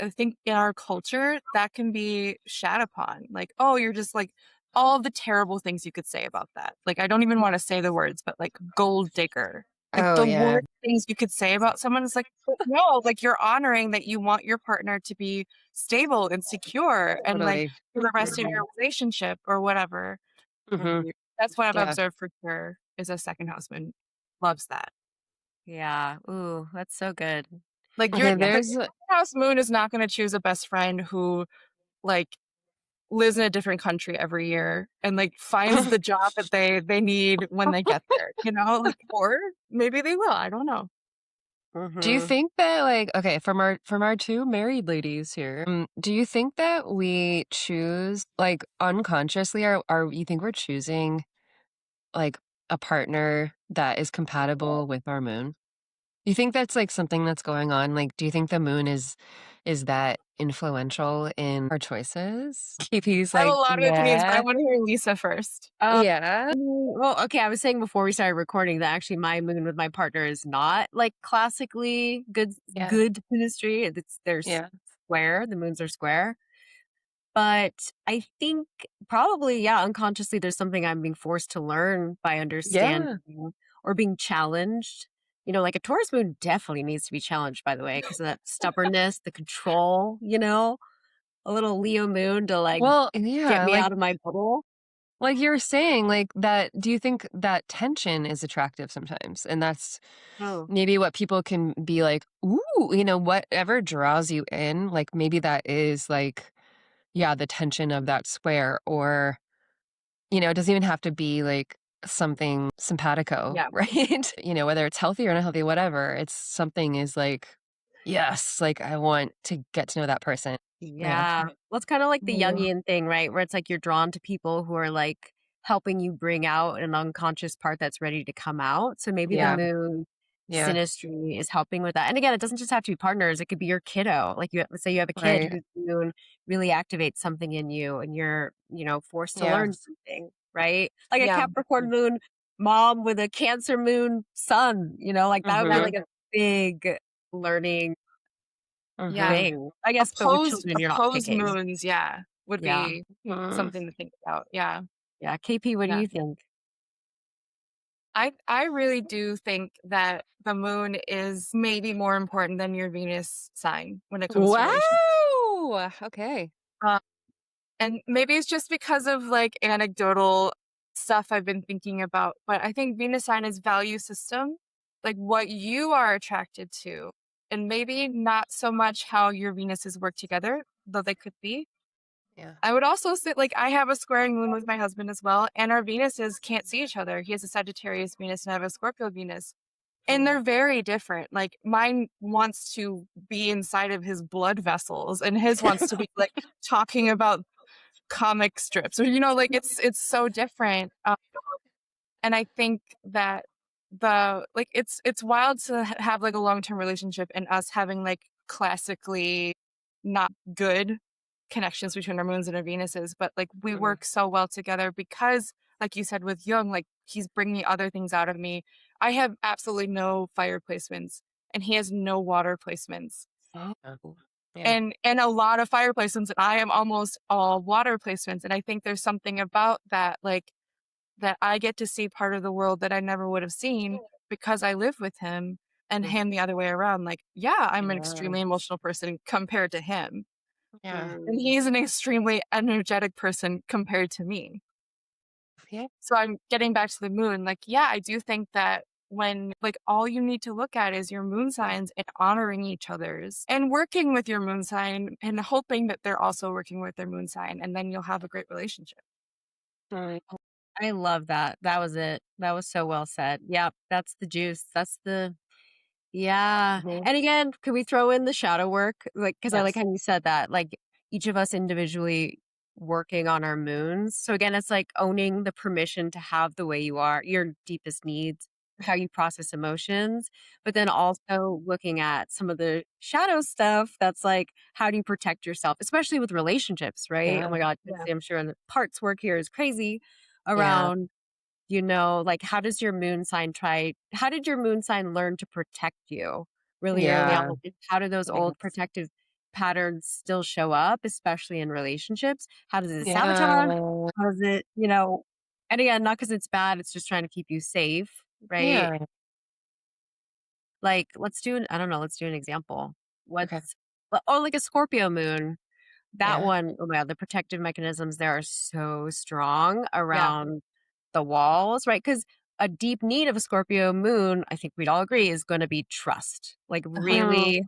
[SPEAKER 3] I think in our culture, that can be shat upon. Like, oh, you're just like all the terrible things you could say about that. Like, I don't even want to say the words, but like gold digger. Like
[SPEAKER 1] Oh,
[SPEAKER 3] the
[SPEAKER 1] yeah.
[SPEAKER 3] worst things you could say about someone is like, but no, like you're honoring that you want your partner to be stable and secure and like
[SPEAKER 1] Totally.
[SPEAKER 3] for the rest of
[SPEAKER 1] Mhm.
[SPEAKER 3] your relationship or whatever.
[SPEAKER 1] Mhm.
[SPEAKER 3] That's what I've
[SPEAKER 1] Yeah.
[SPEAKER 3] observed for sure is a second husband loves that.
[SPEAKER 2] Yeah. Ooh, that's so good.
[SPEAKER 3] Like
[SPEAKER 1] Okay,
[SPEAKER 3] the
[SPEAKER 1] there's
[SPEAKER 3] second house moon is not going to choose a best friend who like lives in a different country every year and like finds the job that they need when they get there, you know? Like or maybe they will, I don't know.
[SPEAKER 1] Do you
[SPEAKER 2] Mhm.
[SPEAKER 1] think that, like, okay, from our 2 married ladies here, do you think that we choose, like, unconsciously, or you think we're choosing, like, a partner that is compatible with our moon? Do you think that's, like, something that's going on? Like, do you think the moon is that influential in our choices? KP's
[SPEAKER 3] I have a
[SPEAKER 1] like,
[SPEAKER 3] lot of opinions, but I
[SPEAKER 1] "Yeah."
[SPEAKER 3] want to hear Lisa first.
[SPEAKER 1] Yeah.
[SPEAKER 2] Well, okay, I was saying before we started recording that actually my moon with my partner is not like classically
[SPEAKER 1] Yeah.
[SPEAKER 2] good ministry. It's there's
[SPEAKER 1] Yeah.
[SPEAKER 2] square, the moons are square. But I think probably, yeah, unconsciously there's something I'm being forced to learn by understanding
[SPEAKER 1] Yeah.
[SPEAKER 2] or being challenged. Like a Taurus moon definitely needs to be challenged, by the way, because of that stubbornness, the control, a little Leo moon to like
[SPEAKER 1] Well,
[SPEAKER 2] get
[SPEAKER 1] yeah,
[SPEAKER 2] me out of my bubble.
[SPEAKER 1] like you were saying, like, that do you think that tension is attractive sometimes? And that's
[SPEAKER 2] Oh,
[SPEAKER 1] maybe what people can be like, "Ooh," whatever draws you in, like, maybe that is, like, yeah, the tension of that square, or, it doesn't even have to be, like, something simpatico,
[SPEAKER 2] yeah.
[SPEAKER 1] right? Whether it's healthy or not healthy, whatever, it's something is like, "Yes, like, I want to get to know that person." Yeah.
[SPEAKER 2] Yeah. Well, it's kind of like the
[SPEAKER 1] Mhm.
[SPEAKER 2] Jungian thing, right? Where it's like you're drawn to people who are like helping you bring out an unconscious part that's ready to come out. So maybe the
[SPEAKER 1] Yeah.
[SPEAKER 2] moon
[SPEAKER 1] Yeah.
[SPEAKER 2] synastry is helping with that. And again, it doesn't just have to be partners. It could be your kiddo. Like let's say you have a kid
[SPEAKER 1] Right.
[SPEAKER 2] whose moon really activates something in you and you're, forced to
[SPEAKER 1] Yeah.
[SPEAKER 2] learn something, right? Like a
[SPEAKER 3] Yeah.
[SPEAKER 2] Capricorn moon mom with a Cancer moon son, like that would be
[SPEAKER 1] Mhm.
[SPEAKER 2] like a big learning
[SPEAKER 3] Yeah.
[SPEAKER 1] Mhm.
[SPEAKER 2] thing. I guess, but with children, you're not
[SPEAKER 3] Opposed
[SPEAKER 2] picking.
[SPEAKER 3] moons, yeah, would
[SPEAKER 2] Yeah.
[SPEAKER 3] be
[SPEAKER 1] Mhm.
[SPEAKER 3] something to think about. Yeah.
[SPEAKER 2] Yeah. KP, what do
[SPEAKER 3] Yeah.
[SPEAKER 2] you think?
[SPEAKER 3] I really do think that the moon is maybe more important than your Venus sign when it comes to relationships.
[SPEAKER 1] Wow! Okay.
[SPEAKER 3] Uh, and maybe it's just because of like anecdotal stuff I've been thinking about, but I think Venus sign is value system, like what you are attracted to, and maybe not so much how your Venuses work together, though they could be.
[SPEAKER 1] Yeah.
[SPEAKER 3] I would also say, like, I have a squaring moon with my husband as well, and our Venuses can't see each other. He has a Sagittarius Venus and I have a Scorpio Venus. And
[SPEAKER 1] Mm.
[SPEAKER 3] they're very different. Like mine wants to be inside of his blood vessels and his wants to be like talking about comic strips or like it's so different. And I think that the like it's wild to have like a long-term relationship and us having like classically not good connections between our moons and our Venuses, but like we
[SPEAKER 1] Mhm.
[SPEAKER 3] work so well together because like you said with Jung, like he's bringing other things out of me. I have absolutely no fire placements and he has no water placements.
[SPEAKER 1] Oh. Yeah.
[SPEAKER 3] And a lot of fire placements and I am almost all water placements. And I think there's something about that, like that I get to see part of the world that I never would have seen because I live with him and
[SPEAKER 1] Mm.
[SPEAKER 3] him the other way around. Like, yeah, I'm an
[SPEAKER 1] Yeah.
[SPEAKER 3] extremely emotional person compared to him.
[SPEAKER 1] Yeah.
[SPEAKER 3] And
[SPEAKER 2] Mm.
[SPEAKER 3] he's an extremely energetic person compared to me.
[SPEAKER 1] Yeah.
[SPEAKER 3] So I'm getting back to the moon. Like, yeah, I do think that when like all you need to look at is your moon signs and honoring each other's and working with your moon sign and hoping that they're also working with their moon sign and then you'll have a great relationship.
[SPEAKER 1] Right.
[SPEAKER 2] I love that. That was it. That was so well said. Yep. That's the juice. Yeah.
[SPEAKER 1] Mhm.
[SPEAKER 2] And again, can we throw in the shadow work? Like, because I like
[SPEAKER 1] Yes.
[SPEAKER 2] how you said that. Like, each of us individually working on our moons. So again, it's like owning the permission to have the way you are, your deepest needs, how you process emotions, but then also looking at some of the shadow stuff that's like, how do you protect yourself, especially with relationships, right? Oh
[SPEAKER 1] Yeah.
[SPEAKER 2] my God,
[SPEAKER 3] Yeah.
[SPEAKER 2] I'm sure the parts work here is crazy
[SPEAKER 1] Yeah.
[SPEAKER 2] around, like how did your moon sign learn to protect you really early on?
[SPEAKER 1] Yeah.
[SPEAKER 2] Like, how do those old
[SPEAKER 1] Yes.
[SPEAKER 2] protective patterns still show up, especially in relationships? How does it sabotage?
[SPEAKER 1] Yeah.
[SPEAKER 2] How does it, and again, not because it's bad, it's just trying to keep you safe, right?
[SPEAKER 1] Yeah.
[SPEAKER 2] Like, I don't know, let's do an example.
[SPEAKER 1] Okay.
[SPEAKER 2] Like a Scorpio moon. That
[SPEAKER 1] Yeah.
[SPEAKER 2] one, oh my God, the protective mechanisms there are so strong
[SPEAKER 3] Yeah.
[SPEAKER 2] around the walls, right? Because a deep need of a Scorpio moon, I think we'd all agree, is going to be trust. Like,
[SPEAKER 1] Uh-huh.
[SPEAKER 2] really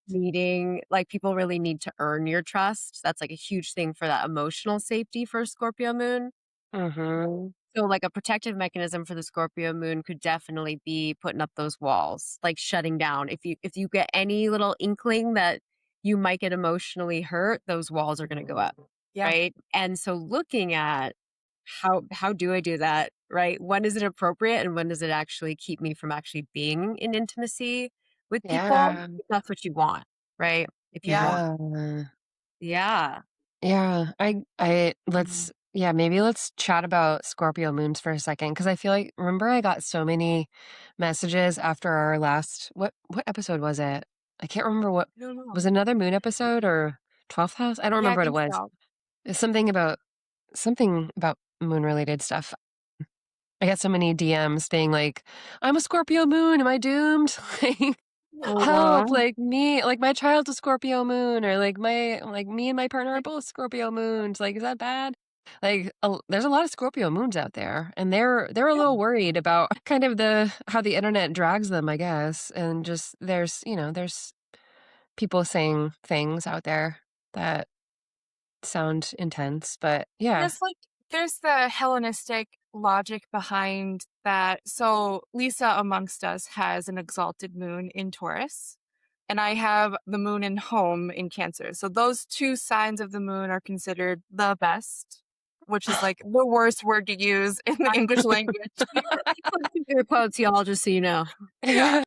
[SPEAKER 2] needing, like, people really need to earn your trust. That's like a huge thing for that emotional safety for a Scorpio moon.
[SPEAKER 1] Mhm.
[SPEAKER 2] So, like, a protective mechanism for the Scorpio moon could definitely be putting up those walls, like shutting down. If you get any little inkling that you might get emotionally hurt, those walls are going to go up,
[SPEAKER 3] Yeah.
[SPEAKER 2] right? And so, looking at how do I do that, right? When is it appropriate, and when does it actually keep me from actually being in intimacy with people?
[SPEAKER 1] Yeah.
[SPEAKER 2] If that's what you want, right? If you
[SPEAKER 3] Yeah.
[SPEAKER 2] want,
[SPEAKER 1] Yeah.
[SPEAKER 2] yeah.
[SPEAKER 1] Yeah. I
[SPEAKER 2] Mhm.
[SPEAKER 1] maybe let's chat about Scorpio moons for a second because I feel like remember I got so many messages after our last what episode was it? I can't remember what
[SPEAKER 3] I don't know.
[SPEAKER 1] was it another moon episode or 12th house? I don't
[SPEAKER 3] Yeah, I
[SPEAKER 1] remember what it
[SPEAKER 3] think
[SPEAKER 1] was.
[SPEAKER 3] so.
[SPEAKER 1] It's something about moon related stuff. I got so many DMs being like, "I'm a Scorpio moon, am I doomed?" Like, "Help,
[SPEAKER 2] Aw.
[SPEAKER 1] like my child's a Scorpio moon," or like me and my partner are both Scorpio moons, like, "Is that bad?" Like, there's a lot of Scorpio moons out there, and they're a
[SPEAKER 3] Yeah.
[SPEAKER 1] little worried about kind of the how the internet drags them, I guess, and just there's people saying things out there that sound intense, but yeah.
[SPEAKER 3] There's the Hellenistic logic behind that. So Lisa amongst us has an exalted moon in Taurus, and I have the moon in home in Cancer. So those two signs of the moon are considered the best, which is like the worst word to use in the English language.
[SPEAKER 2] I put air quotes, y'all, just so you know.
[SPEAKER 3] Yeah.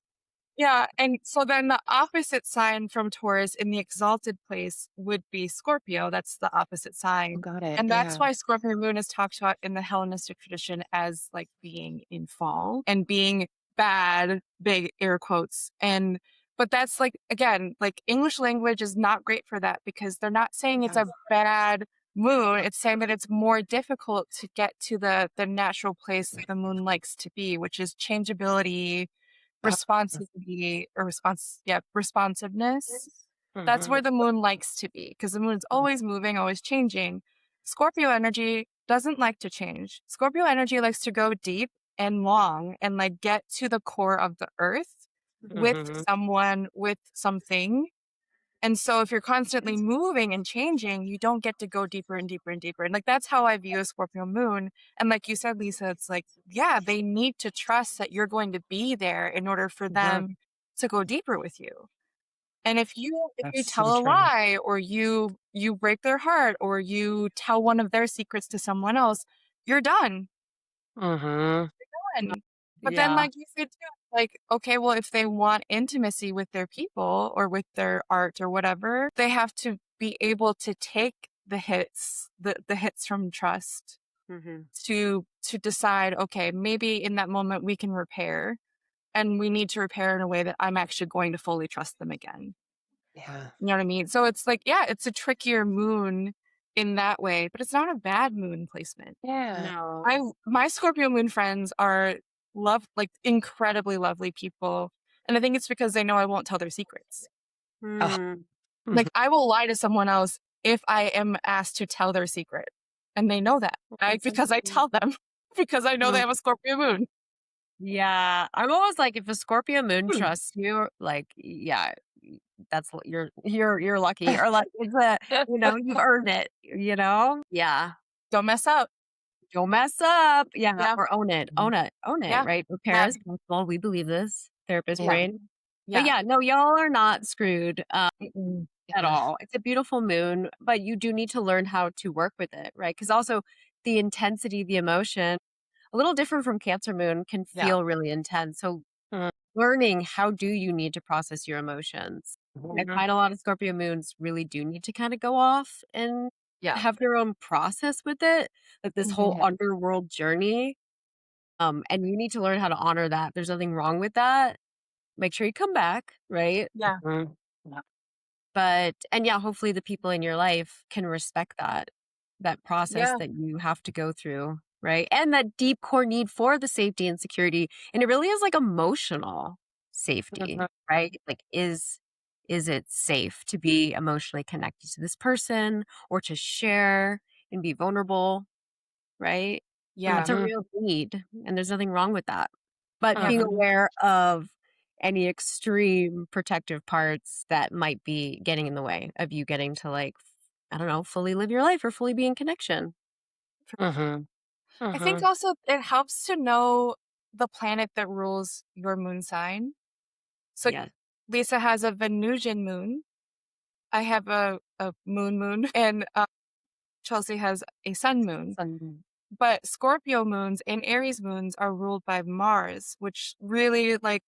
[SPEAKER 3] Yeah, and so then the opposite sign from Taurus in the exalted place would be Scorpio. That's the opposite
[SPEAKER 1] Oh,
[SPEAKER 3] sign.
[SPEAKER 1] got it,
[SPEAKER 3] And that's
[SPEAKER 1] yeah.
[SPEAKER 3] why Scorpio moon is talked about in the Hellenistic tradition as like being in fall and being bad, big air quotes. But that's like, again, like English language is not great for that because they're not saying it's
[SPEAKER 1] Yeah.
[SPEAKER 3] a bad moon. It's saying that it's more difficult to get to the natural place that the moon likes to be, which is changeability,
[SPEAKER 1] Uh,
[SPEAKER 3] responsiveness. That's
[SPEAKER 1] mhm.
[SPEAKER 3] where the moon likes to be because the moon's always moving, always changing. Scorpio energy doesn't like to change. Scorpio energy likes to go deep and long and like get to the core of the earth with
[SPEAKER 1] Mhm.
[SPEAKER 3] someone, with something. And so if you're constantly moving and changing, you don't get to go deeper and deeper and deeper. And like that's how I view a Scorpio moon. And like you said, Lisa, it's like, yeah, they need to trust that you're going to be there in order for
[SPEAKER 1] Mhm.
[SPEAKER 3] them to go deeper with you. And if you
[SPEAKER 1] That's so
[SPEAKER 3] tell a
[SPEAKER 1] true.
[SPEAKER 3] lie or you break their heart or you tell one of their secrets to someone else, you're done.
[SPEAKER 1] Mhm.
[SPEAKER 3] Done. But then
[SPEAKER 2] Yeah.
[SPEAKER 3] like you said too, like, okay, well, if they want intimacy with their people or with their art or whatever, they have to be able to take the hits from trust
[SPEAKER 2] Mhm.
[SPEAKER 3] to decide, okay, maybe in that moment we can repair and we need to repair in a way that I'm actually going to fully trust them again.
[SPEAKER 1] Yeah.
[SPEAKER 3] You know what I mean? So it's like, yeah, it's a trickier moon in that way, but it's not a bad moon placement.
[SPEAKER 1] Yeah.
[SPEAKER 2] No.
[SPEAKER 3] My Scorpio moon friends are like incredibly lovely people. And I think it's because they know I won't tell their secrets.
[SPEAKER 1] Oh.
[SPEAKER 2] Mm.
[SPEAKER 1] Mhm.
[SPEAKER 3] Like I will lie to someone else if I am asked to tell their secret. And they know that. Because I tell them because I know they
[SPEAKER 1] Mhm.
[SPEAKER 3] have a Scorpio moon.
[SPEAKER 2] Yeah, I'm always like, if a Scorpio moon
[SPEAKER 3] Hmm.
[SPEAKER 2] trusts you, like, yeah, you're lucky, or like it's a, you've earned it, Yeah.
[SPEAKER 3] Don't mess up.
[SPEAKER 2] Don't mess up. Yeah,
[SPEAKER 3] Yeah.
[SPEAKER 2] or own it.
[SPEAKER 1] Mhm.
[SPEAKER 2] Own it,
[SPEAKER 3] Yeah.
[SPEAKER 2] right?
[SPEAKER 3] Yeah.
[SPEAKER 2] Repair is possible. We believe this. Therapist
[SPEAKER 3] Yeah.
[SPEAKER 1] Yeah.
[SPEAKER 2] brain. But
[SPEAKER 3] Yeah.
[SPEAKER 2] yeah, no, y'all are not screwed.
[SPEAKER 3] Mm-mm.
[SPEAKER 2] at
[SPEAKER 1] Yeah.
[SPEAKER 2] all. It's a beautiful moon, but you do need to learn how to work with it, right? Because also the intensity, the emotion, a little different from Cancer moon, can
[SPEAKER 3] Yeah.
[SPEAKER 2] feel really intense. So
[SPEAKER 1] Mm,
[SPEAKER 2] learning how do you need to process your emotions. I
[SPEAKER 1] mhm.
[SPEAKER 2] find a lot of Scorpio moons really do need to kind of go off and
[SPEAKER 3] Yeah.
[SPEAKER 2] have their own process with it, like this whole
[SPEAKER 3] Mhm.
[SPEAKER 1] Yeah.
[SPEAKER 2] underworld journey. And you need to learn how to honor that. There's nothing wrong with that. Make sure you come back, right?
[SPEAKER 3] Yeah.
[SPEAKER 1] Mhm. Yeah.
[SPEAKER 2] But and yeah, hopefully the people in your life can respect that process
[SPEAKER 3] Yeah.
[SPEAKER 2] that you have to go through, right? And that deep core need for the safety and security. And it really is like emotional safety,
[SPEAKER 1] Mhm.
[SPEAKER 2] right? Like is it safe to be emotionally connected to this person or to share and be vulnerable, right?
[SPEAKER 3] Yeah.
[SPEAKER 2] That's a
[SPEAKER 1] Mhm.
[SPEAKER 2] real need, and there's nothing wrong with that. But
[SPEAKER 3] Yeah.
[SPEAKER 2] being
[SPEAKER 1] Mhm.
[SPEAKER 2] aware of any extreme protective parts that might be getting in the way of you getting to, like, I don't know, fully live your life or fully be in connection.
[SPEAKER 1] Mhm.
[SPEAKER 3] I think
[SPEAKER 1] Mhm.
[SPEAKER 3] also it helps to know the planet that rules your moon sign. So
[SPEAKER 2] Yes.
[SPEAKER 3] Lisa has a Venusian moon. I have a moon, and Chelsea has a sun moon.
[SPEAKER 1] Sun.
[SPEAKER 3] But Scorpio moons and Aries moons are ruled by Mars, which really, like,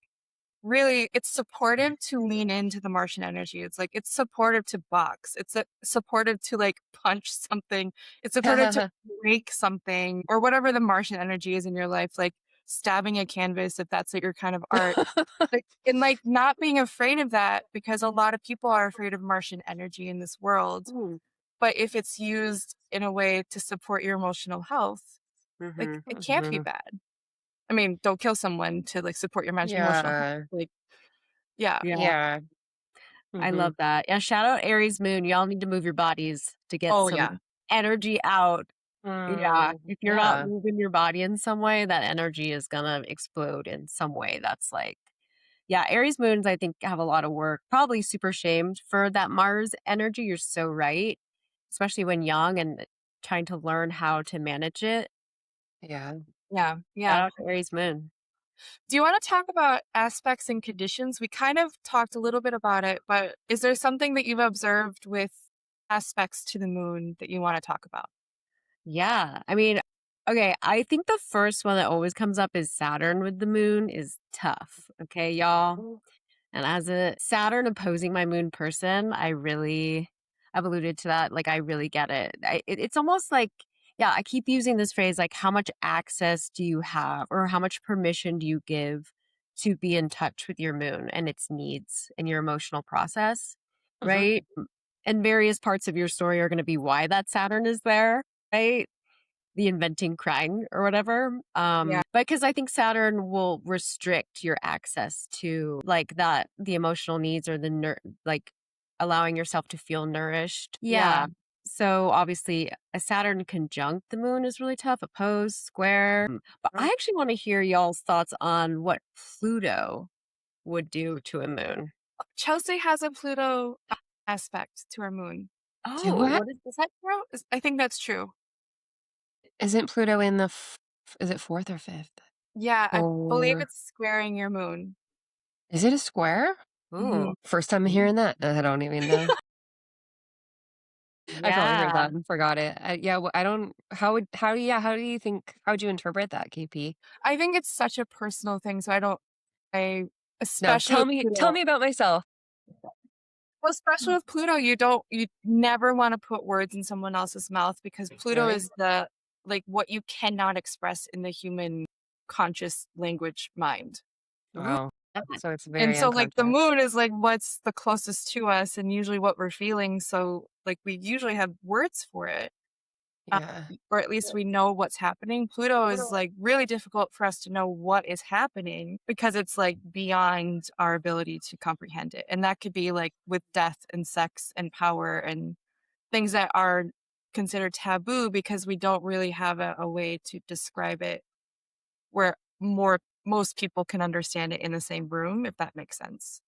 [SPEAKER 3] really, it's supportive to lean into the Martian energy. It's like it's supportive to box. Supportive to like punch something. It's supportive to break something or whatever the Martian energy is in your life, like stabbing a canvas if that's like your kind of art. Like and like not being afraid of that because a lot of people are afraid of Martian energy in this world.
[SPEAKER 2] Mm,
[SPEAKER 3] But if it's used in a way to support your emotional health, like
[SPEAKER 2] mhm.
[SPEAKER 3] it can't be
[SPEAKER 1] Mhm.
[SPEAKER 3] bad. I mean, don't kill someone to like support your emotional health.
[SPEAKER 1] Yeah.
[SPEAKER 3] Like, yeah.
[SPEAKER 2] Yeah,
[SPEAKER 1] Yeah.
[SPEAKER 2] I love
[SPEAKER 1] Mhm.
[SPEAKER 2] that. Yeah, shout out Aries moon. Y'all need to move your bodies to get
[SPEAKER 3] Oh
[SPEAKER 2] some
[SPEAKER 3] yeah.
[SPEAKER 2] energy out. Yeah, if you're not
[SPEAKER 1] Yeah.
[SPEAKER 2] moving your body in some way, that energy is gonna explode in some way that's like yeah, Aries moons, I think, have a lot of work. Probably super shamed for that Mars energy. You're so right, especially when young and trying to learn how to manage it.
[SPEAKER 1] Yeah.
[SPEAKER 3] Yeah.
[SPEAKER 2] Shout
[SPEAKER 3] Yeah.
[SPEAKER 2] out to Aries moon.
[SPEAKER 3] Do you want to talk about aspects and conditions? We kind of talked a little bit about it, but is there something that you've observed with aspects to the moon that you want to talk about?
[SPEAKER 2] Yeah, I mean, okay, I think the first one that always comes up is Saturn with the moon is tough. Okay, y'all. And as a Saturn opposing my moon person, I've alluded to that. Like, I really get it. It's almost like, yeah, I keep using this phrase, like, how much access do you have or how much permission do you give to be in touch with your moon and its needs and your emotional process,
[SPEAKER 1] Mhm.
[SPEAKER 2] right? And various parts of your story are going to be why that Saturn is there, right? The inventing crying or whatever.
[SPEAKER 3] Yeah.
[SPEAKER 2] But because I think Saturn will restrict your access to like that, the emotional needs or like allowing yourself to feel nourished.
[SPEAKER 3] Yeah.
[SPEAKER 2] Yeah. So obviously, a Saturn conjunct the moon is really tough, opposed, square. But I actually want to hear y'all's thoughts on what Pluto would do to a moon.
[SPEAKER 3] Chelsea has a Pluto aspect to her moon.
[SPEAKER 1] Do
[SPEAKER 2] Oh,
[SPEAKER 1] what?
[SPEAKER 2] what is
[SPEAKER 3] Is that true? I think that's true.
[SPEAKER 1] Isn't Pluto in the is it 4th or 5th?
[SPEAKER 3] Yeah, I believe
[SPEAKER 1] Or
[SPEAKER 3] it's squaring your moon.
[SPEAKER 1] is it a square?
[SPEAKER 2] Ooh.
[SPEAKER 3] Mhm.
[SPEAKER 1] First time
[SPEAKER 2] Ooh.
[SPEAKER 1] hearing that. I don't even know. I probably heard
[SPEAKER 2] Yeah.
[SPEAKER 1] that and forgot it. Yeah, I don't how do you think how would you interpret that, KP?
[SPEAKER 3] I think it's such a personal thing, so I
[SPEAKER 1] No,
[SPEAKER 3] especially with
[SPEAKER 1] tell
[SPEAKER 3] Pluto.
[SPEAKER 1] me about myself.
[SPEAKER 3] Well, especially with Pluto, you never wanna put words in someone else's mouth because Pluto
[SPEAKER 1] Really?
[SPEAKER 3] is the like, what you cannot express in the human conscious language mind.
[SPEAKER 2] Ooh.
[SPEAKER 1] Wow. So it's
[SPEAKER 3] And
[SPEAKER 1] very
[SPEAKER 3] so, like, the
[SPEAKER 1] unconscious.
[SPEAKER 3] moon is, like, what's the closest to us and usually what we're feeling, so, like, we usually have words for it, uh,
[SPEAKER 1] Yeah.
[SPEAKER 3] or at least we know what's happening. Pluto is, like, really difficult for us to know what is happening because it's, like, beyond our ability to comprehend it, and that could be, like, with death and sex and power and things that are considered taboo because we don't really have a way to describe it where most people can understand it in the same room, if that makes sense.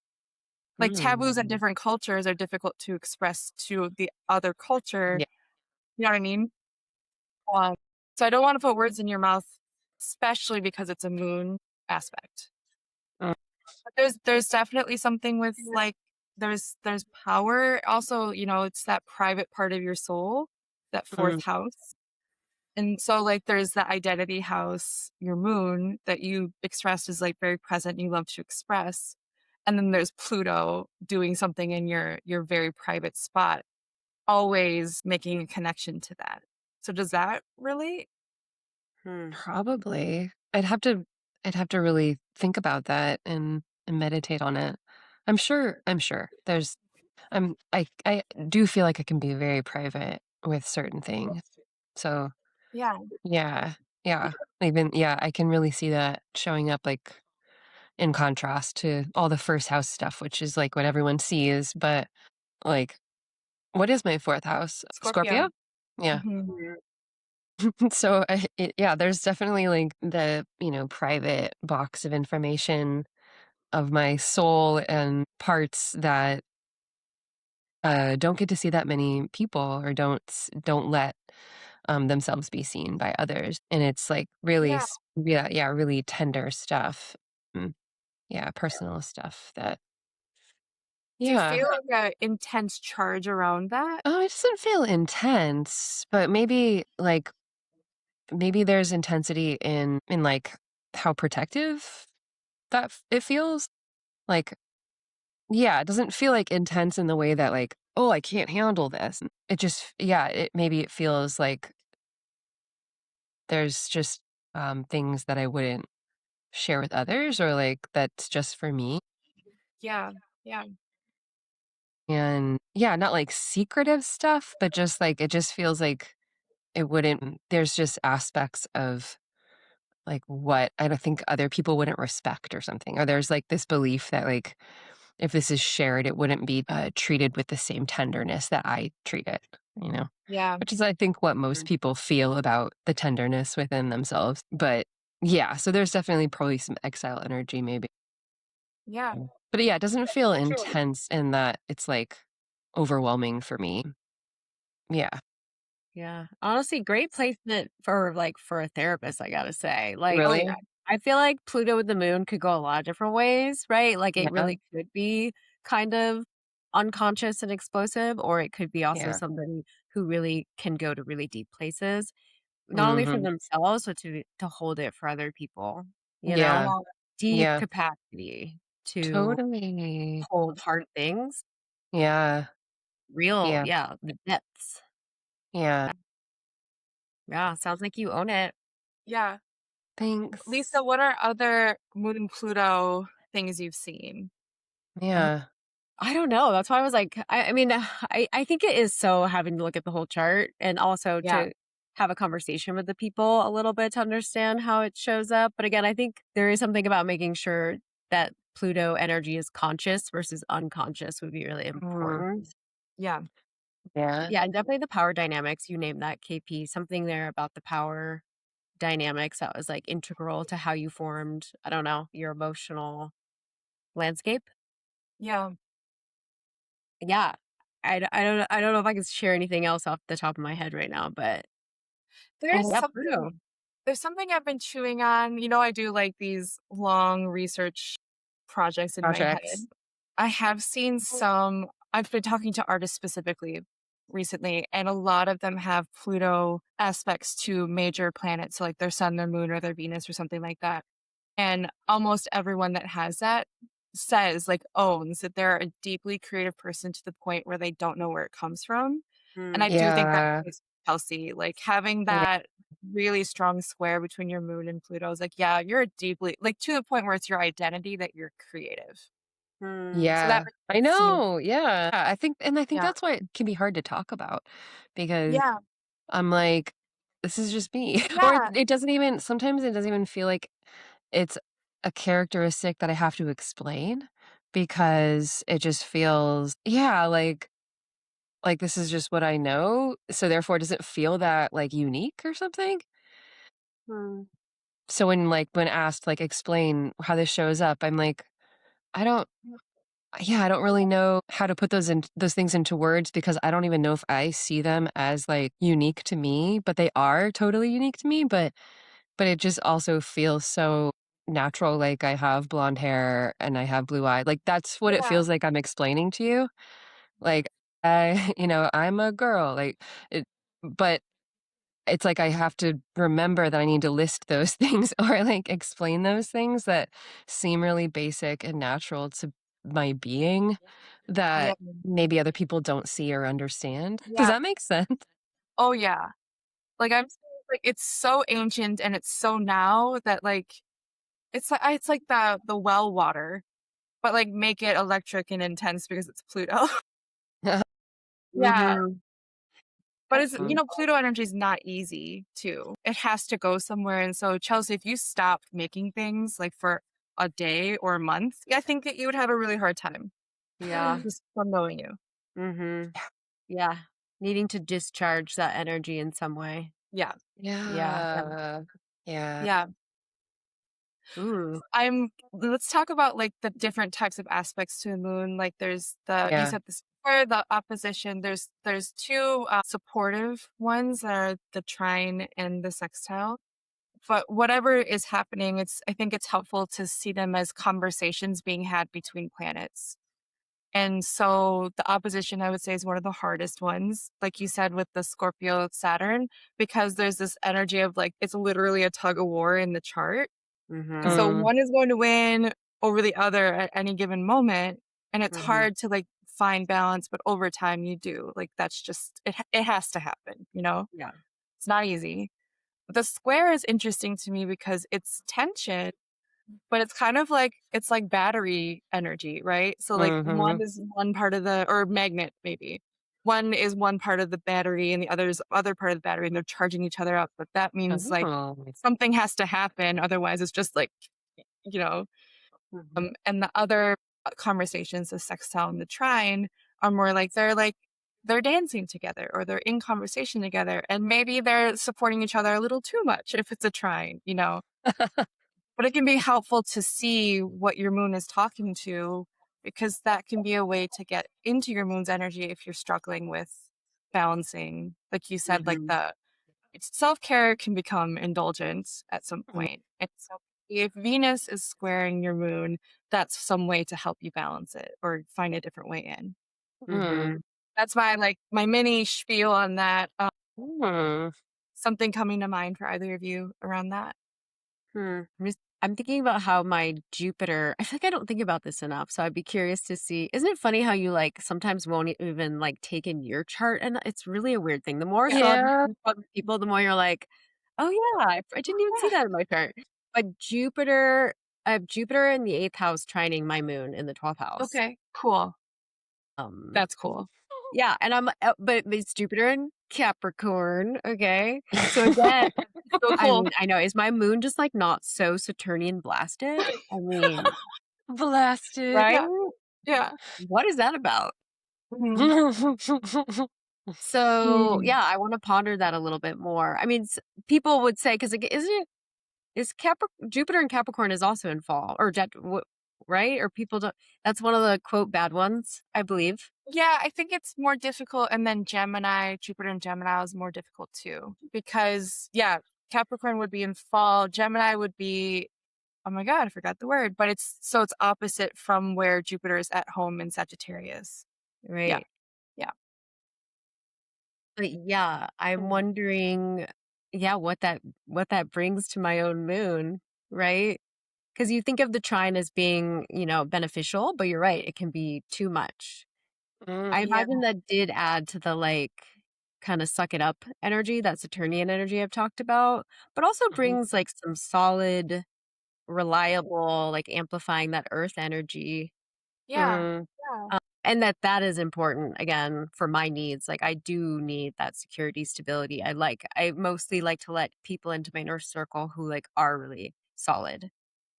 [SPEAKER 3] Like, taboos in
[SPEAKER 1] Mm.
[SPEAKER 3] different cultures are difficult to express to the other culture,
[SPEAKER 1] Yeah.
[SPEAKER 3] you know what I mean? Um, so I don't wanna put words in your mouth, especially because it's a moon aspect.
[SPEAKER 1] Mm.
[SPEAKER 3] But there's definitely something with, like, there's power. Also, it's that private part of your soul, that
[SPEAKER 1] Mm.
[SPEAKER 3] fourth house. And so, like, there's the identity house, your moon that you expressed is like very present, you love to express. And then there's Pluto doing something in your very private spot, always making a connection to that. So does that relate?
[SPEAKER 2] Hmm.
[SPEAKER 1] Probably. I'd have to really think about that and meditate on it. I'm sure. I do feel like I can be very private with certain things. So,
[SPEAKER 3] Yeah.
[SPEAKER 1] yeah. Yeah. Even yeah, I can really see that showing up like in contrast to all the first house stuff, which is like what everyone sees, but like what is my fourth house?
[SPEAKER 3] Scorpio.
[SPEAKER 1] Scorpio? Yeah.
[SPEAKER 3] Mhm.
[SPEAKER 2] Hmm.
[SPEAKER 1] So yeah, there's definitely like the, private box of information of my soul and parts that don't get to see that many people or don't let themselves be seen by others. And it's like really,
[SPEAKER 3] Yeah.
[SPEAKER 1] yeah, yeah, really tender stuff. Mm, yeah, personal stuff that,
[SPEAKER 3] Do you
[SPEAKER 1] yeah.
[SPEAKER 3] feel like a intense charge around that?
[SPEAKER 1] Oh, it doesn't feel intense, but maybe there's intensity in like how protective it feels. Like, yeah, it doesn't feel like intense in the way that like, oh, I can't handle this. It just, yeah, maybe it feels like there's just things that I wouldn't share with others or like that's just for me.
[SPEAKER 3] Yeah. Yeah.
[SPEAKER 1] And yeah, not like secretive stuff, but just like it just feels like it wouldn't, there's just aspects of like what I don't think other people wouldn't respect or something. Or there's like this belief that like if this is shared, it wouldn't be treated with the same tenderness that I treat it, you know,
[SPEAKER 3] Yeah.
[SPEAKER 1] which is, I think, what most people feel about the tenderness within themselves. But yeah, so there's definitely probably some exile energy, maybe.
[SPEAKER 3] Yeah.
[SPEAKER 1] But yeah, it doesn't feel intense in that it's like overwhelming for me. Yeah.
[SPEAKER 2] Yeah. Honestly, great placement for for a therapist, I gotta say.
[SPEAKER 3] Oh, yeah.
[SPEAKER 2] I feel like Pluto with the moon could go a lot of different ways, right? Like it
[SPEAKER 1] Yeah.
[SPEAKER 2] really could be kind of unconscious and explosive, or it could be also
[SPEAKER 1] Yeah.
[SPEAKER 2] somebody who really can go to really deep places, not only for
[SPEAKER 1] Hmm.
[SPEAKER 2] themselves, but to hold it for other people, you know?
[SPEAKER 1] Yeah.
[SPEAKER 3] Yeah.
[SPEAKER 2] Deep
[SPEAKER 1] Yeah.
[SPEAKER 2] capacity to
[SPEAKER 1] Totally.
[SPEAKER 2] hold hard things,
[SPEAKER 1] Yeah.
[SPEAKER 2] real,
[SPEAKER 1] Yeah.
[SPEAKER 2] yeah, the depths.
[SPEAKER 1] Yeah.
[SPEAKER 2] Yeah, yeah, sounds like you own it.
[SPEAKER 3] Yeah. Lisa,
[SPEAKER 1] Thanks.
[SPEAKER 3] what are other Moon Pluto things you've seen?
[SPEAKER 1] Yeah.
[SPEAKER 2] I don't know. That's why I was like, I mean, I think it is so having to look at the whole chart and also
[SPEAKER 3] Yeah.
[SPEAKER 2] to have a conversation with the people a little bit to understand how it shows up. But again, I think there is something about making sure that Pluto energy is conscious versus unconscious would be really
[SPEAKER 1] Mm,
[SPEAKER 2] important.
[SPEAKER 3] Yeah.
[SPEAKER 1] yeah.
[SPEAKER 2] Yeah, and definitely the power dynamics. You named that KP. Something there about the power dynamics that was like integral to how you formed, I don't know, your emotional landscape.
[SPEAKER 3] Yeah.
[SPEAKER 2] Yeah. I don't know if I can share anything else off the top of my head right now, but
[SPEAKER 3] There's
[SPEAKER 2] yeah,
[SPEAKER 3] something
[SPEAKER 2] Pluto.
[SPEAKER 3] there's something I've been chewing on. I do like these long research projects in my head.
[SPEAKER 1] Projects.
[SPEAKER 3] I have seen some I've been talking to artists specifically recently, and a lot of them have Pluto aspects to major planets, so like their sun, their moon, or their Venus or something like that. And almost everyone that has that says, like, owns that they're a deeply creative person to the point where they don't know where it comes from. And I
[SPEAKER 2] Mm,
[SPEAKER 3] do think that
[SPEAKER 1] Yeah.
[SPEAKER 3] is healthy. Like having
[SPEAKER 1] Yeah.
[SPEAKER 3] that really strong square between your moon and Pluto is like, yeah, you're deeply like to the point where it's your identity that you're creative.
[SPEAKER 2] mm,
[SPEAKER 3] So that
[SPEAKER 1] Yeah. I
[SPEAKER 3] makes sense to me.
[SPEAKER 1] know. Yeah. I think
[SPEAKER 3] Yeah.
[SPEAKER 1] that's why it can be hard to talk about because
[SPEAKER 3] Yeah.
[SPEAKER 1] I'm like, this is just me. Or
[SPEAKER 3] Yeah.
[SPEAKER 1] it doesn't even, sometimes it doesn't even feel like it's a characteristic that I have to explain because it just feels, yeah, like this is just what I know. So therefore, does it feel that like unique or something?
[SPEAKER 2] mm,
[SPEAKER 1] So when asked like explain how this shows up, I'm like, I don't yeah, I don't really know how to put those things into words because I don't even know if I see them as like unique to me, but they are totally unique to me, but it just also feels so natural, like, I have blonde hair and I have blue eye. Like, that's what it
[SPEAKER 3] Yeah.
[SPEAKER 1] feels like I'm explaining to you. Like, I I'm a girl, like, it but it's like I have to remember that I need to list those things or, like, explain those things that seem really basic and natural to my being
[SPEAKER 3] Yeah.
[SPEAKER 1] that maybe other people don't see or understand. Does
[SPEAKER 3] Yeah.
[SPEAKER 1] that make sense?
[SPEAKER 3] Oh, yeah. Like, I'm saying, like, it's so ancient and it's so now that, like, it's like the well water, but, like, make it electric and intense because it's Pluto. Yeah,
[SPEAKER 2] Mhm.
[SPEAKER 3] but it's
[SPEAKER 1] Mm.
[SPEAKER 3] Pluto energy is not easy too. It has to go somewhere, and so, Chelsea, if you stopped making things, like, for a day or a month, I think that you would have a really hard time
[SPEAKER 2] Yeah.
[SPEAKER 3] just from knowing you.
[SPEAKER 2] Mhm. Yeah. Needing to discharge that energy in some way.
[SPEAKER 3] Yeah,
[SPEAKER 2] Yeah.
[SPEAKER 3] yeah,
[SPEAKER 1] Yeah. Yeah.
[SPEAKER 3] yeah.
[SPEAKER 2] Ooh.
[SPEAKER 3] Let's talk about, like, the different types of aspects to the moon. Like, there's you
[SPEAKER 1] Yeah.
[SPEAKER 3] said the square, the opposition. There's two supportive ones that are the trine and the sextile. But whatever is happening, I think it's helpful to see them as conversations being had between planets. And so the opposition, I would say, is one of the hardest ones, like you said, with the Scorpio Saturn, because there's this energy of, like, it's literally a tug of war in the chart. And
[SPEAKER 2] Mhm.
[SPEAKER 3] so
[SPEAKER 1] Mm.
[SPEAKER 3] one is going to win over the other at any given moment, and it's
[SPEAKER 2] Mhm.
[SPEAKER 3] hard to, like, find balance, but over time you do. Like, that's just it has to happen, you know?
[SPEAKER 2] Yeah.
[SPEAKER 3] It's not easy. The square is interesting to me because it's tension, but it's kind of like it's like battery energy, right? So, like, one
[SPEAKER 1] Mhm.
[SPEAKER 3] is one part of the or magnet maybe. One is one part of the battery and the other is other part of the battery, and they're charging each other up, but that means, like,
[SPEAKER 1] Oh.
[SPEAKER 3] something has to happen, otherwise it's just like, you know
[SPEAKER 2] Mhm.
[SPEAKER 3] and the other conversations, the sextile and the trine, are more like they're dancing together or they're in conversation together, and maybe they're supporting each other a little too much if it's a trine. But it can be helpful to see what your moon is talking to, because that can be a way to get into your moon's energy if you're struggling with balancing. Like you said, like
[SPEAKER 2] Mhm.
[SPEAKER 3] the self care can become indulgent at some point. And so if Venus is squaring your moon, that's some way to help you balance it or find a different way in.
[SPEAKER 1] Mm.
[SPEAKER 2] Mhm.
[SPEAKER 3] That's my mini spiel on that.
[SPEAKER 1] Mm.
[SPEAKER 3] Something coming to mind for either of you around that?
[SPEAKER 2] Hmm. I'm thinking about how my Jupiter, I feel like I don't think about this enough. So I'd be curious to see. Isn't it funny how you like sometimes won't even like take in your chart? And it's really a weird thing. The more astrology
[SPEAKER 1] Yeah.
[SPEAKER 2] you talk to people, the more you're like, oh yeah, I didn't even see
[SPEAKER 3] Yeah.
[SPEAKER 2] that in my chart. But Jupiter, I have Jupiter in the eighth house trining my moon in the 12th house.
[SPEAKER 3] Okay. Cool.
[SPEAKER 2] Um,
[SPEAKER 3] That's cool.
[SPEAKER 2] yeah, and but it's Jupiter in Capricorn. Okay, so again,
[SPEAKER 3] So cool.
[SPEAKER 2] I know, is my moon just, like, not so Saturnian blasted? I mean,
[SPEAKER 1] Blasted.
[SPEAKER 2] right?
[SPEAKER 3] Yeah. Yeah.
[SPEAKER 2] What is that about?
[SPEAKER 3] Mhm.
[SPEAKER 2] So,
[SPEAKER 3] Mm.
[SPEAKER 2] yeah, I wanna ponder that a little bit more. I mean, people would say, 'cause isn't it is Capri Jupiter in Capricorn is also in fall or jet w right? Or people don't that's one of the, quote, "bad ones," I believe.
[SPEAKER 3] Yeah, I think it's more difficult, and then Jupiter and Gemini is more difficult too. Because, yeah, Capricorn would be in fall, Gemini would be, oh my god, I forgot the word, but it's opposite from where Jupiter is at home in Sagittarius. Yeah,
[SPEAKER 2] Right.
[SPEAKER 3] yeah.
[SPEAKER 2] But, yeah, I'm
[SPEAKER 3] Mm.
[SPEAKER 2] wondering, yeah, what that brings to my own moon, right? Because you think of the trine as being, beneficial, but you're right, it can be too much. I
[SPEAKER 1] Mm.
[SPEAKER 3] Yeah,
[SPEAKER 2] imagine that did add to the, like, kinda suck it up energy, that Saturnian energy I've talked about, but also
[SPEAKER 1] Mhm.
[SPEAKER 2] brings, like, some solid, reliable, like, amplifying that earth energy,
[SPEAKER 3] yeah,
[SPEAKER 1] Mm.
[SPEAKER 3] yeah,
[SPEAKER 2] and that is important, again, for my needs. Like, I do need that security, stability. I mostly like to let people into my inner circle who, like, are really solid,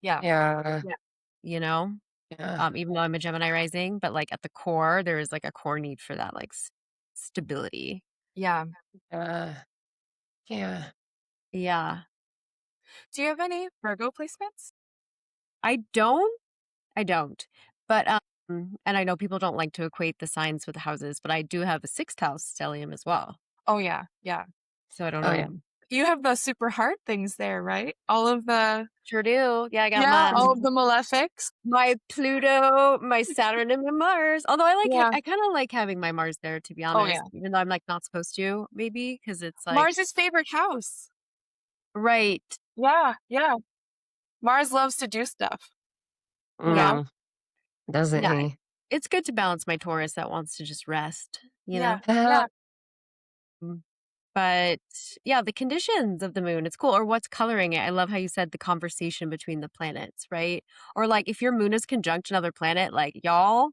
[SPEAKER 3] yeah,
[SPEAKER 1] Yeah.
[SPEAKER 3] yeah,
[SPEAKER 2] you know?
[SPEAKER 1] Yeah.
[SPEAKER 2] Even though I'm a Gemini rising, but, like, at the core, there is, like, a core need for that, like, stability.
[SPEAKER 3] yeah.
[SPEAKER 1] Yeah. Yeah.
[SPEAKER 2] Yeah.
[SPEAKER 3] Do you have any Virgo placements?
[SPEAKER 2] I don't I don't. But, and I know people don't like to equate the signs with the houses, but I do have a 6th house stellium as well.
[SPEAKER 3] Oh, yeah, yeah.
[SPEAKER 2] So I don't
[SPEAKER 1] Oh, yeah.
[SPEAKER 2] know.
[SPEAKER 3] You have the super hard things there, right? All of the
[SPEAKER 2] Sure do. Yeah, I got my
[SPEAKER 3] all of the malefics.
[SPEAKER 2] my Pluto, my Saturn, and my Mars. Although
[SPEAKER 3] Yeah.
[SPEAKER 2] I kind of like having my Mars there, to be
[SPEAKER 3] Oh,
[SPEAKER 2] honest,
[SPEAKER 3] yeah.
[SPEAKER 2] even though I'm like not supposed to, maybe because it's like
[SPEAKER 3] Mars's favorite house.
[SPEAKER 2] right.
[SPEAKER 3] Yeah, yeah. Mars loves to do stuff, you
[SPEAKER 2] Yeah,
[SPEAKER 3] know?
[SPEAKER 1] Mm, doesn't
[SPEAKER 2] yeah.
[SPEAKER 1] he?
[SPEAKER 2] It's good to balance my Taurus that wants to just rest, you
[SPEAKER 3] Yeah,
[SPEAKER 2] know.
[SPEAKER 3] yeah,
[SPEAKER 2] Mm. But yeah, the conditions of the moon, it's cool. Or what's coloring it. I love how you said the conversation between the planets, right? Or like if your moon is conjunct another planet, like y'all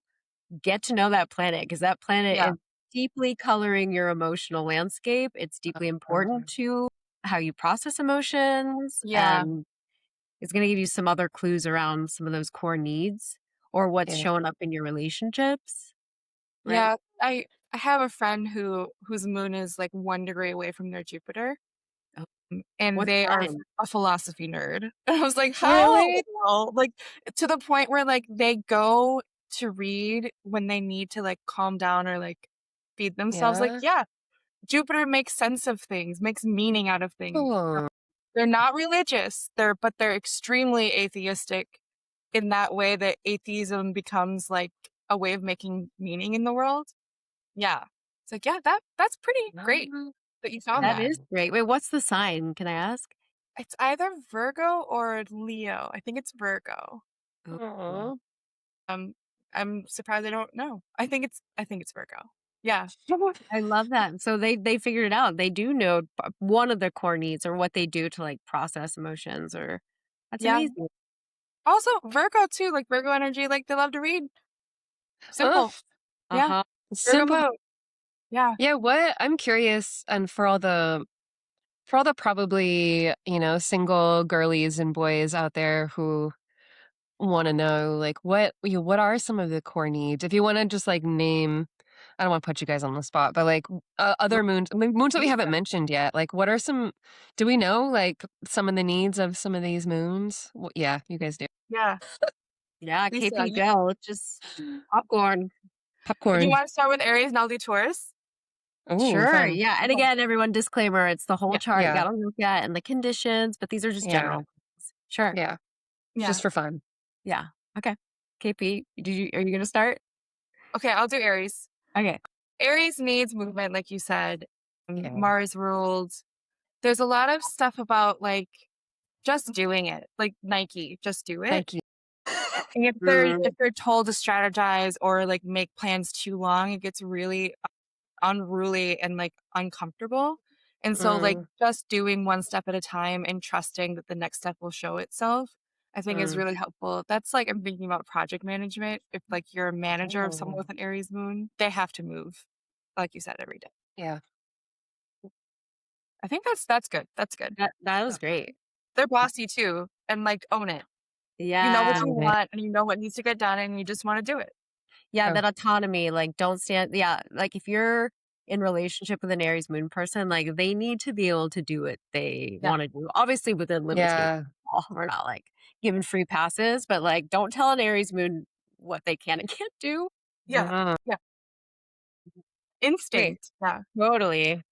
[SPEAKER 2] get to know that planet because that planet
[SPEAKER 3] yeah.
[SPEAKER 2] is deeply coloring your emotional landscape. It's deeply important to how you process emotions
[SPEAKER 3] Yeah,
[SPEAKER 2] and it's going to give you some other clues around some of those core needs or what's
[SPEAKER 1] Yeah.
[SPEAKER 2] showing up in your relationships, right?
[SPEAKER 3] yeah. I have a friend whose moon is like 1 degree away from their Jupiter,
[SPEAKER 2] Oh,
[SPEAKER 3] and
[SPEAKER 2] what
[SPEAKER 3] they are
[SPEAKER 2] sign?
[SPEAKER 3] a philosophy nerd. And I was like, "How?"
[SPEAKER 1] Really?
[SPEAKER 3] Like, to the point where, like, they go to read when they need to, like, calm down or, like, feed themselves. Like,
[SPEAKER 1] Yeah.
[SPEAKER 3] yeah, Jupiter makes sense of things, makes meaning out of things.
[SPEAKER 1] Cool.
[SPEAKER 3] They're not religious, they're extremely atheistic in that way that atheism becomes, like, a way of making meaning in the world. Yeah. It's like, yeah, that's pretty great
[SPEAKER 1] Mm,
[SPEAKER 3] that you found
[SPEAKER 2] That
[SPEAKER 3] that.
[SPEAKER 2] is great. Wait, what's the sign? Can I ask?
[SPEAKER 3] It's either Virgo or Leo. I think it's Virgo.
[SPEAKER 2] Ooh.
[SPEAKER 1] aw.
[SPEAKER 3] Um, I'm surprised I don't know. I think it's Virgo. Yeah.
[SPEAKER 2] I love that. So they figured it out. They do know one of the core needs or what they do to like process emotions or that's
[SPEAKER 3] Yeah.
[SPEAKER 2] amazing.
[SPEAKER 3] Also, Virgo too, like Virgo energy, like they love to read.
[SPEAKER 1] Huh.
[SPEAKER 3] Simple. Yeah.
[SPEAKER 2] Uh-huh.
[SPEAKER 3] Virgo
[SPEAKER 1] Simple.
[SPEAKER 3] mode. Yeah.
[SPEAKER 1] Yeah, what I'm curious, and for all the probably, single girlies and boys out there who wanna know, like, what are some of the core needs? If you wanna just, like, name I don't wanna put you guys on the spot, but, like, other moons that we haven't mentioned yet, like, what are some do we know, like, some of the needs of some of these moons? Yeah, you guys do.
[SPEAKER 3] Yeah.
[SPEAKER 2] Yeah,
[SPEAKER 3] Lisa,
[SPEAKER 2] KP go. Just popcorn.
[SPEAKER 3] do you
[SPEAKER 1] Popcorn.
[SPEAKER 3] want to start with Aries and I'll do Taurus?
[SPEAKER 1] Ooh,
[SPEAKER 2] Sure.
[SPEAKER 1] fun.
[SPEAKER 2] Yeah. And
[SPEAKER 3] Okay.
[SPEAKER 2] again, everyone disclaimer, it's the whole
[SPEAKER 1] Yeah,
[SPEAKER 2] chart you
[SPEAKER 1] yeah,
[SPEAKER 2] gotta look at and the conditions, but these are just
[SPEAKER 1] yeah,
[SPEAKER 2] general things. Sure.
[SPEAKER 1] yeah,
[SPEAKER 3] Yeah.
[SPEAKER 1] just for fun.
[SPEAKER 2] Yeah. Okay. KP, are you gonna start?
[SPEAKER 3] Okay, I'll do Aries.
[SPEAKER 2] Okay.
[SPEAKER 3] Aries needs movement, like you said.
[SPEAKER 1] Yeah,
[SPEAKER 3] Mars ruled. There's a lot of stuff about like just doing it, like Nike, just do it.
[SPEAKER 1] thank you.
[SPEAKER 3] And
[SPEAKER 2] Mm,
[SPEAKER 3] if they're told to strategize or like make plans too long, it gets really unruly and like uncomfortable. And so like
[SPEAKER 1] Mm,
[SPEAKER 3] just doing one step at a time and trusting that the next step will show itself, I think is
[SPEAKER 1] mm.
[SPEAKER 3] really helpful. That's like I'm thinking about project management. If like you're a manager of someone
[SPEAKER 1] Oh,
[SPEAKER 3] with an Aries moon, they have to move, like you said, every day.
[SPEAKER 1] yeah.
[SPEAKER 3] I think that's good. That's good.
[SPEAKER 2] that was great.
[SPEAKER 3] They're bossy too, and like own it. You know what
[SPEAKER 2] Yeah.
[SPEAKER 3] you
[SPEAKER 1] Right.
[SPEAKER 3] want, and you know what needs to get done, and you just want to do it.
[SPEAKER 2] Yeah,
[SPEAKER 1] Oh,
[SPEAKER 2] that autonomy, like, don't stand yeah, like, if you're in relationship with an Aries moon person, like, they need to be able to do what they
[SPEAKER 3] Yeah,
[SPEAKER 2] wanna do, obviously within limitations.
[SPEAKER 1] yeah.
[SPEAKER 2] We're not, like, giving free passes, but, like, don't tell an Aries moon what they can and can't do.
[SPEAKER 3] yeah,
[SPEAKER 1] Mm,
[SPEAKER 3] yeah.
[SPEAKER 2] Wait,
[SPEAKER 3] Instinct. Yeah,
[SPEAKER 2] totally.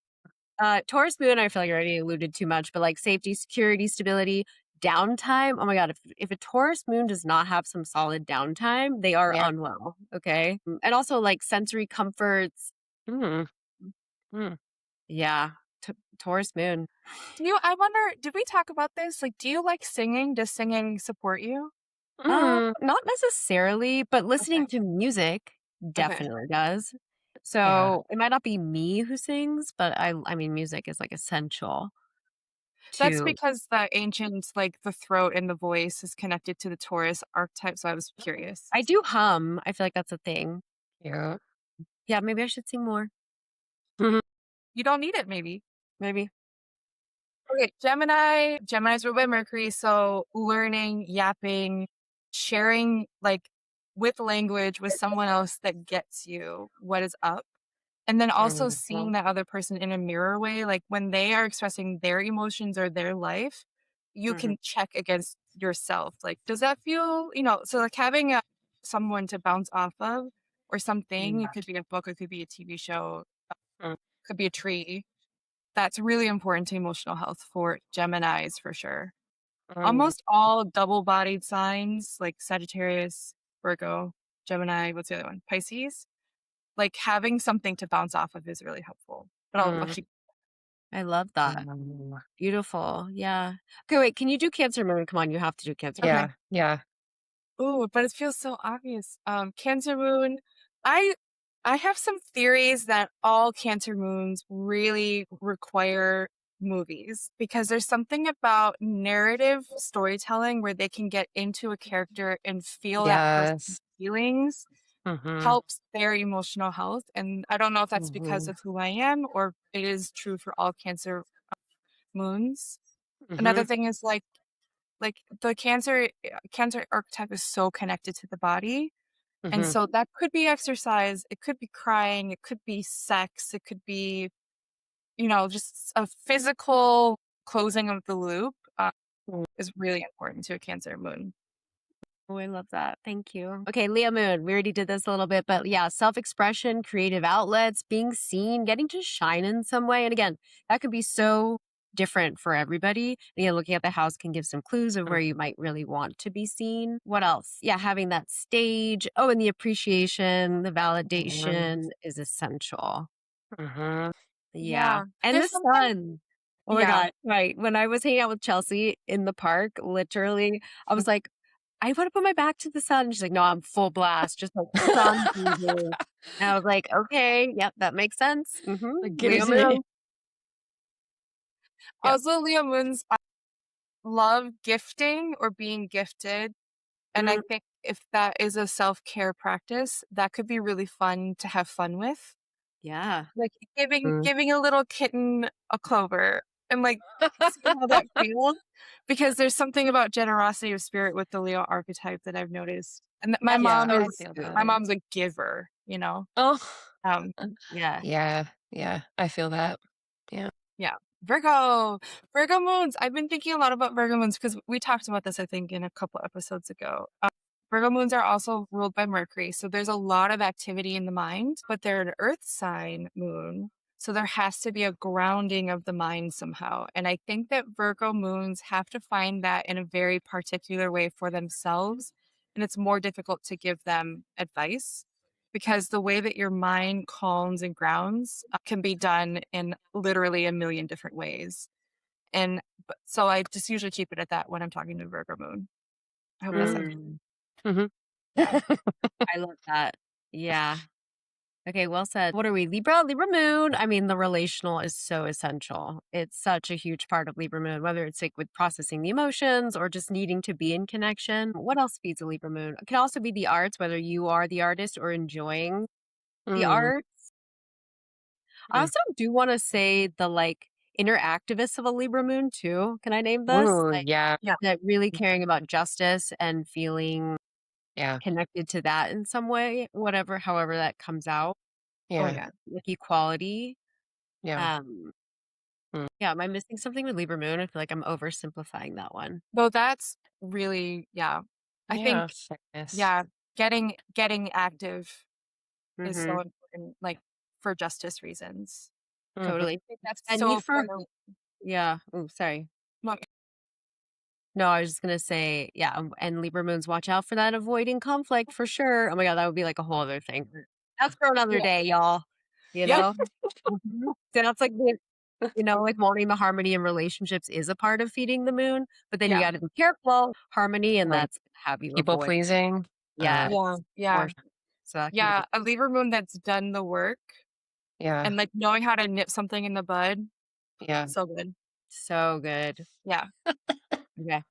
[SPEAKER 2] Taurus moon, I feel like I already alluded too much, but, like, safety, security, stability, downtime, oh my god, if a Taurus moon does not have some solid downtime, they are
[SPEAKER 1] yeah.
[SPEAKER 2] unwell, okay? And also, like, sensory comforts.
[SPEAKER 1] Mm, mm,
[SPEAKER 2] Yeah, Taurus moon.
[SPEAKER 3] I wonder, did we talk about this? Like, do you like singing? Does singing support you?
[SPEAKER 1] mm.
[SPEAKER 2] Not necessarily, but
[SPEAKER 3] Okay.
[SPEAKER 2] listening to music
[SPEAKER 3] Okay.
[SPEAKER 2] definitely does.
[SPEAKER 1] Yeah,
[SPEAKER 2] So it might not be me who sings, but I mean, music is like essential
[SPEAKER 3] That's
[SPEAKER 2] to.
[SPEAKER 3] because the ancient, like the throat and the voice is connected to the Taurus archetype. So I was curious.
[SPEAKER 2] I do hum. I feel like that's a thing.
[SPEAKER 1] yeah.
[SPEAKER 2] Yeah, maybe I should sing more.
[SPEAKER 1] Mhm.
[SPEAKER 3] You don't need it, maybe.
[SPEAKER 2] Maybe.
[SPEAKER 3] Okay, Gemini. Gemini's ruled by Mercury, so learning, yapping, sharing like with language with someone else that gets you what is up. And then also
[SPEAKER 1] Mm,
[SPEAKER 3] seeing that other person in a mirror way, like when they are expressing their emotions or their life, you
[SPEAKER 2] Mhm,
[SPEAKER 3] can check against yourself. Like, does that feel, so like having someone to bounce off of or something,
[SPEAKER 2] mm,
[SPEAKER 3] it could be a book, it could be a TV show,
[SPEAKER 1] mm.
[SPEAKER 3] could be a tree. that's really important to emotional health for Geminis for sure.
[SPEAKER 1] Mm,
[SPEAKER 3] Almost all double-bodied signs like Sagittarius, Virgo, Gemini, what's the other one? Pisces, like, having something to bounce off of is really helpful. But I'll
[SPEAKER 1] mm,
[SPEAKER 3] actually
[SPEAKER 2] I love that.
[SPEAKER 1] mm.
[SPEAKER 2] Beautiful. Yeah. Okay, wait, can you do Cancer Moon? Come on, you have to do Cancer Moon.
[SPEAKER 3] okay.
[SPEAKER 1] Yeah, yeah.
[SPEAKER 3] Ooh, but it feels so obvious. Cancer moon. I I have some theories that all Cancer moons really require movies because there's something about narrative storytelling where they can get into a character and feel that person's
[SPEAKER 1] Yes.
[SPEAKER 3] feelings
[SPEAKER 1] Mhm,
[SPEAKER 3] helps their emotional health. And I don't know if that's because
[SPEAKER 1] mhm,
[SPEAKER 3] of who I am or it is true for all Cancer moons. Another
[SPEAKER 1] mhm,
[SPEAKER 3] thing is like the cancer archetype is so connected to the body, and
[SPEAKER 1] mhm,
[SPEAKER 3] so that could be exercise, it could be crying, it could be sex, it could be, just a physical closing of the loop,
[SPEAKER 1] mm,
[SPEAKER 3] is really important to a Cancer moon.
[SPEAKER 2] Oh, I love that. Thank you. Okay, Leo Moon. We already did this a little bit, but yeah, self expression, creative outlets, being seen, getting to shine in some way. And again, that could be so different for everybody. Again, looking at the house can give some clues of where you might really want to be seen. What else? Yeah, having that stage. Oh, and the appreciation, the
[SPEAKER 1] mhm,
[SPEAKER 2] validation is essential.
[SPEAKER 1] mhm.
[SPEAKER 2] Yeah.
[SPEAKER 3] Yeah,
[SPEAKER 2] And
[SPEAKER 3] there's
[SPEAKER 2] the
[SPEAKER 3] something.
[SPEAKER 2] sun. Oh my
[SPEAKER 3] Yeah.
[SPEAKER 2] God. Right. When I was hanging out with Chelsea in the park, literally, I was like, I want to put my back to the sun. She's like, no, I'm full blast, just like sun bathing. And I was like, okay, yep, that makes sense.
[SPEAKER 1] Give it
[SPEAKER 2] Leo
[SPEAKER 1] to me.
[SPEAKER 2] Moon. Yep.
[SPEAKER 3] Also, Leo moons love gifting or being gifted, and I
[SPEAKER 2] Mm,
[SPEAKER 3] think if that is a self-care practice, that could be really fun to have fun with.
[SPEAKER 2] yeah.
[SPEAKER 3] Like, giving
[SPEAKER 1] Mm.
[SPEAKER 3] giving a little kitten a clover and, like, seeing how that feels, because there's something about generosity of spirit with the Leo archetype that I've noticed, and that my
[SPEAKER 2] That's
[SPEAKER 3] mom
[SPEAKER 1] Yeah,
[SPEAKER 2] so
[SPEAKER 1] I
[SPEAKER 3] is
[SPEAKER 1] feel
[SPEAKER 3] my
[SPEAKER 1] that.
[SPEAKER 2] good.
[SPEAKER 3] mom's a giver,
[SPEAKER 1] Oh.
[SPEAKER 3] um,
[SPEAKER 2] Yeah.
[SPEAKER 1] Yeah, yeah, I feel that. Yeah.
[SPEAKER 3] yeah. Virgo moons, I've been thinking a lot about Virgo moons because we talked about this, I think, in a couple episodes ago. Virgo moons are also ruled by Mercury, so there's a lot of activity in the mind, but they're an earth sign moon. So there has to be a grounding of the mind somehow. And I think that Virgo moons have to find that in a very particular way for themselves. And it's more difficult to give them advice because the way that your mind calms and grounds can be done in literally a million different ways. So I just usually keep it at that when I'm talking to Virgo moon. I hope that sounds.
[SPEAKER 2] Mm,
[SPEAKER 1] Mhm.
[SPEAKER 3] Yeah.
[SPEAKER 2] I love that. Yeah. Okay, well said. What are we? Libra, Libra moon. I mean, the relational is so essential. It's such a huge part of Libra moon, whether it's like with processing the emotions or just needing to be in connection. What else feeds a Libra moon? It can also be the arts, whether you are the artist or enjoying the
[SPEAKER 1] Mm,
[SPEAKER 2] art. I
[SPEAKER 1] mm.
[SPEAKER 2] also do want to say the like inner activist of a Libra moon too. Can I name this?
[SPEAKER 1] Ooh,
[SPEAKER 2] Like
[SPEAKER 1] yeah,
[SPEAKER 3] Yeah.
[SPEAKER 2] that really caring about justice and feeling
[SPEAKER 1] yeah,
[SPEAKER 2] connected to that in some way, whatever, however that comes out,
[SPEAKER 3] Oh,
[SPEAKER 1] yeah,
[SPEAKER 3] yeah.
[SPEAKER 2] like equality.
[SPEAKER 1] yeah.
[SPEAKER 2] Um,
[SPEAKER 1] Mm.
[SPEAKER 2] yeah, am I missing something with Libra moon? I feel like I'm oversimplifying that one.
[SPEAKER 3] Though that's really, yeah. I
[SPEAKER 1] Yeah,
[SPEAKER 3] think,
[SPEAKER 1] fitness.
[SPEAKER 3] yeah, getting active is
[SPEAKER 2] Mm-hmm.
[SPEAKER 3] so important, like, for justice reasons.
[SPEAKER 1] Mhm.
[SPEAKER 2] Totally.
[SPEAKER 3] I think that's
[SPEAKER 2] And
[SPEAKER 3] so
[SPEAKER 2] you for
[SPEAKER 3] important.
[SPEAKER 2] yeah. Oh, sorry.
[SPEAKER 3] Look,
[SPEAKER 2] No, I was just gonna say, yeah, and Libra moons, watch out for that avoiding conflict for sure. Oh my God, that would be like a whole other thing. That's for another
[SPEAKER 3] yeah.
[SPEAKER 2] day, y'all. You
[SPEAKER 3] Yep.
[SPEAKER 2] know? Mhm. So that's like like wanting the harmony in relationships is a part of feeding the moon, but then you
[SPEAKER 3] Yeah.
[SPEAKER 2] gotta be careful, harmony, and
[SPEAKER 1] Right.
[SPEAKER 2] that's how you
[SPEAKER 1] People
[SPEAKER 2] avoid.
[SPEAKER 1] pleasing.
[SPEAKER 2] Yes,
[SPEAKER 3] Yeah.
[SPEAKER 2] for
[SPEAKER 3] Yeah.
[SPEAKER 2] sure. So that can be
[SPEAKER 3] Yeah. A Libra moon that's done the work
[SPEAKER 1] Yeah,
[SPEAKER 3] and, like, knowing how to nip something in the bud,
[SPEAKER 1] yeah,
[SPEAKER 3] so good.
[SPEAKER 2] so good.
[SPEAKER 3] Yeah.
[SPEAKER 2] Okay.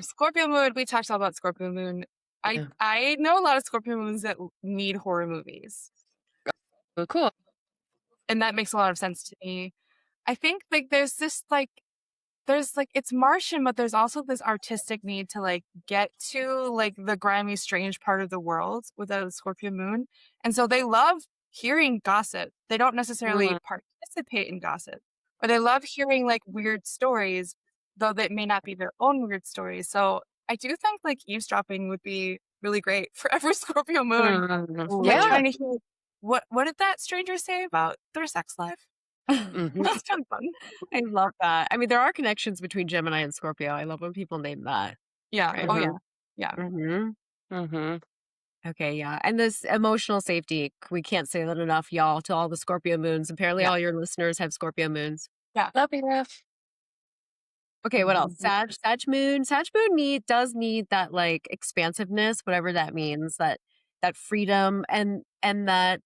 [SPEAKER 3] Scorpio moon, we talked all about Scorpio moon. I
[SPEAKER 1] yeah.
[SPEAKER 3] I know a lot of Scorpio moons that need horror movies,
[SPEAKER 1] Oh, cool.
[SPEAKER 3] and that makes a lot of sense to me. I think, like, there's it's Martian, but there's also this artistic need to like get to like the grimy, strange part of the world with a Scorpio moon. And so they love hearing gossip. They don't necessarily
[SPEAKER 1] Mm,
[SPEAKER 3] participate in gossip, or they love hearing like weird stories, though that may not be their own weird stories. So I do think like eavesdropping would be really great for every Scorpio moon.
[SPEAKER 1] mm.
[SPEAKER 3] Like
[SPEAKER 2] Ooh.
[SPEAKER 1] Yeah.
[SPEAKER 3] trying to hear what did that stranger say about their sex life? That's kind of fun.
[SPEAKER 2] I love that. I mean, there are connections between Gemini and Scorpio. I love when people name that.
[SPEAKER 3] Yeah.
[SPEAKER 2] Right?
[SPEAKER 3] Oh, yeah. Yeah.
[SPEAKER 1] Mhm.
[SPEAKER 2] Okay, yeah. And this emotional safety, we can't say that enough, y'all, to all the Scorpio moons. Apparently,
[SPEAKER 3] Yeah.
[SPEAKER 2] all your listeners have Scorpio moons.
[SPEAKER 3] Yeah.
[SPEAKER 1] Love you, Ref.
[SPEAKER 2] Okay, what else? Sag moon. Sag moon does need that like expansiveness, whatever that means, that freedom and that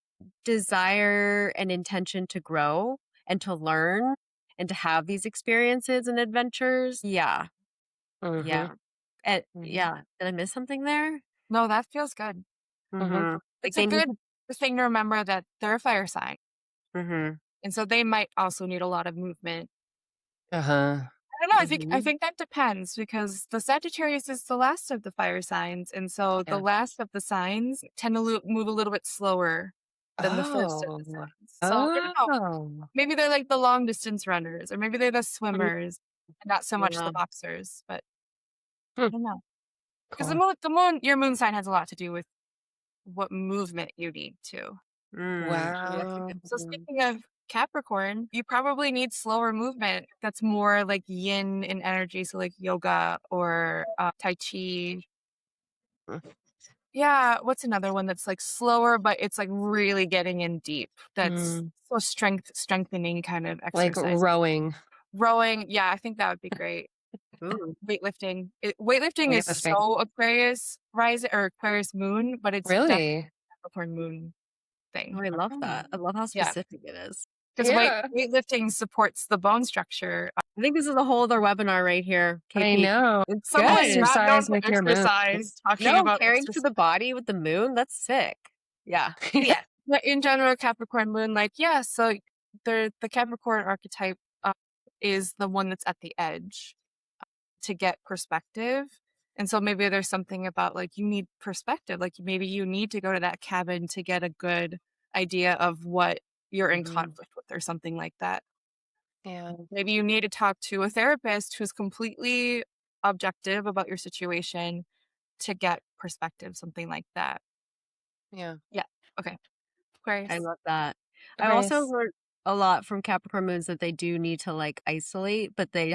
[SPEAKER 2] desire and intention to grow and to learn and to have these experiences and adventures. Yeah.
[SPEAKER 1] Mhm.
[SPEAKER 2] Yeah. And
[SPEAKER 1] Mhm.
[SPEAKER 2] yeah. Did I miss something there?
[SPEAKER 3] No, that feels good.
[SPEAKER 1] Mhm.
[SPEAKER 2] Like
[SPEAKER 3] It's a
[SPEAKER 2] they need
[SPEAKER 3] good thing to remember that they're a fire sign.
[SPEAKER 2] mm-hmm.
[SPEAKER 3] And so they might also need a lot of movement.
[SPEAKER 1] Uh-huh.
[SPEAKER 3] I don't know. I
[SPEAKER 2] Mm-hmm.
[SPEAKER 3] think that depends because the Sagittarius is the last of the fire signs, and so the
[SPEAKER 1] Yeah.
[SPEAKER 3] last of the signs tend to move a little bit slower than the first of
[SPEAKER 1] Oh.
[SPEAKER 3] the signs. So I don't know.
[SPEAKER 1] Oh.
[SPEAKER 3] Maybe they're like the long distance runners, or maybe they're the
[SPEAKER 2] Mm,
[SPEAKER 3] swimmers, and not so much the
[SPEAKER 2] yeah.
[SPEAKER 3] boxers. But
[SPEAKER 1] Hmm.
[SPEAKER 3] I don't know because
[SPEAKER 1] Cool.
[SPEAKER 3] your moon sign has a lot to do with what movement you need to.
[SPEAKER 2] Yeah, that's a
[SPEAKER 1] Wow.
[SPEAKER 2] good
[SPEAKER 3] So
[SPEAKER 2] one.
[SPEAKER 3] speaking of Capricorn, you probably need slower movement that's more like yin in energy, so like yoga or tai chi. Yeah, what's another one that's like slower, but it's like really getting in deep? That's
[SPEAKER 1] Mm.
[SPEAKER 3] so strengthening kind of
[SPEAKER 1] Like
[SPEAKER 3] exercise.
[SPEAKER 1] rowing.
[SPEAKER 3] Rowing, yeah, I think that would be great.
[SPEAKER 2] Ooh,
[SPEAKER 3] Weightlifting is
[SPEAKER 1] Weightlifting.
[SPEAKER 3] so Aquarius rising or Aquarius moon, but it's definitely
[SPEAKER 1] Really?
[SPEAKER 3] Capricorn moon
[SPEAKER 2] oh,
[SPEAKER 3] thing.
[SPEAKER 2] I love
[SPEAKER 1] Oh.
[SPEAKER 2] that. I love how
[SPEAKER 3] Yeah,
[SPEAKER 2] specific it is.
[SPEAKER 3] because
[SPEAKER 1] Yeah.
[SPEAKER 3] weightlifting supports the bone structure.
[SPEAKER 2] I think this is a whole other webinar right here,
[SPEAKER 1] I
[SPEAKER 2] KP.
[SPEAKER 1] know.
[SPEAKER 2] It's
[SPEAKER 3] Someone who's
[SPEAKER 2] good.
[SPEAKER 3] not known
[SPEAKER 1] Exercise
[SPEAKER 3] to
[SPEAKER 1] with your moon.
[SPEAKER 3] exercise talking
[SPEAKER 2] No,
[SPEAKER 3] about
[SPEAKER 2] caring for
[SPEAKER 3] exercise.
[SPEAKER 2] the body with the moon, that's sick. Yeah.
[SPEAKER 3] But yeah, but in general, Capricorn moon, like, yeah, so the Capricorn archetype is the one that's at the edge to get perspective. And so maybe there's something about like you need perspective. Like maybe you need to go to that cabin to get a good idea of what you're in
[SPEAKER 1] Mhm.
[SPEAKER 3] conflict with or something like that.
[SPEAKER 1] Yeah.
[SPEAKER 3] Maybe you need to talk to a therapist who's completely objective about your situation to get perspective, something like that.
[SPEAKER 1] Yeah.
[SPEAKER 3] Yeah. Okay.
[SPEAKER 2] I
[SPEAKER 3] Aquarius.
[SPEAKER 2] love that. I also
[SPEAKER 1] Aquarius.
[SPEAKER 2] learned a lot from Capricorn moons that they do need to like isolate, but they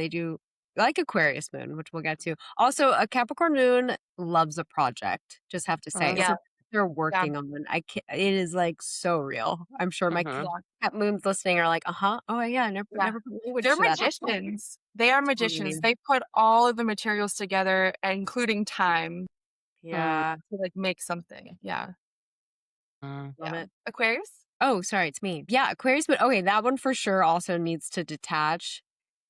[SPEAKER 2] do like Aquarius moon, which we'll get to. Also, a Capricorn moon loves a project. Just have to say,
[SPEAKER 1] Mhm.
[SPEAKER 2] it's
[SPEAKER 3] Yeah.
[SPEAKER 2] a they're
[SPEAKER 3] Yeah.
[SPEAKER 2] working on. I can't, it is like so real. I'm sure my
[SPEAKER 1] Mhm.
[SPEAKER 3] Yeah.
[SPEAKER 2] Cap moons listening are like, oh yeah, I
[SPEAKER 3] Yeah.
[SPEAKER 2] never put language
[SPEAKER 3] They're
[SPEAKER 2] to that.
[SPEAKER 3] magicians. They are magicians.
[SPEAKER 2] Totally.
[SPEAKER 3] They put all of the materials together, including time,
[SPEAKER 1] Mm.
[SPEAKER 2] Yeah,
[SPEAKER 3] to like make something. Yeah.
[SPEAKER 1] Mm.
[SPEAKER 2] love
[SPEAKER 3] Yeah.
[SPEAKER 2] it.
[SPEAKER 3] Aquarius?
[SPEAKER 2] Oh, sorry, it's me. Yeah, Aquarius, but okay, that one for sure also needs to detach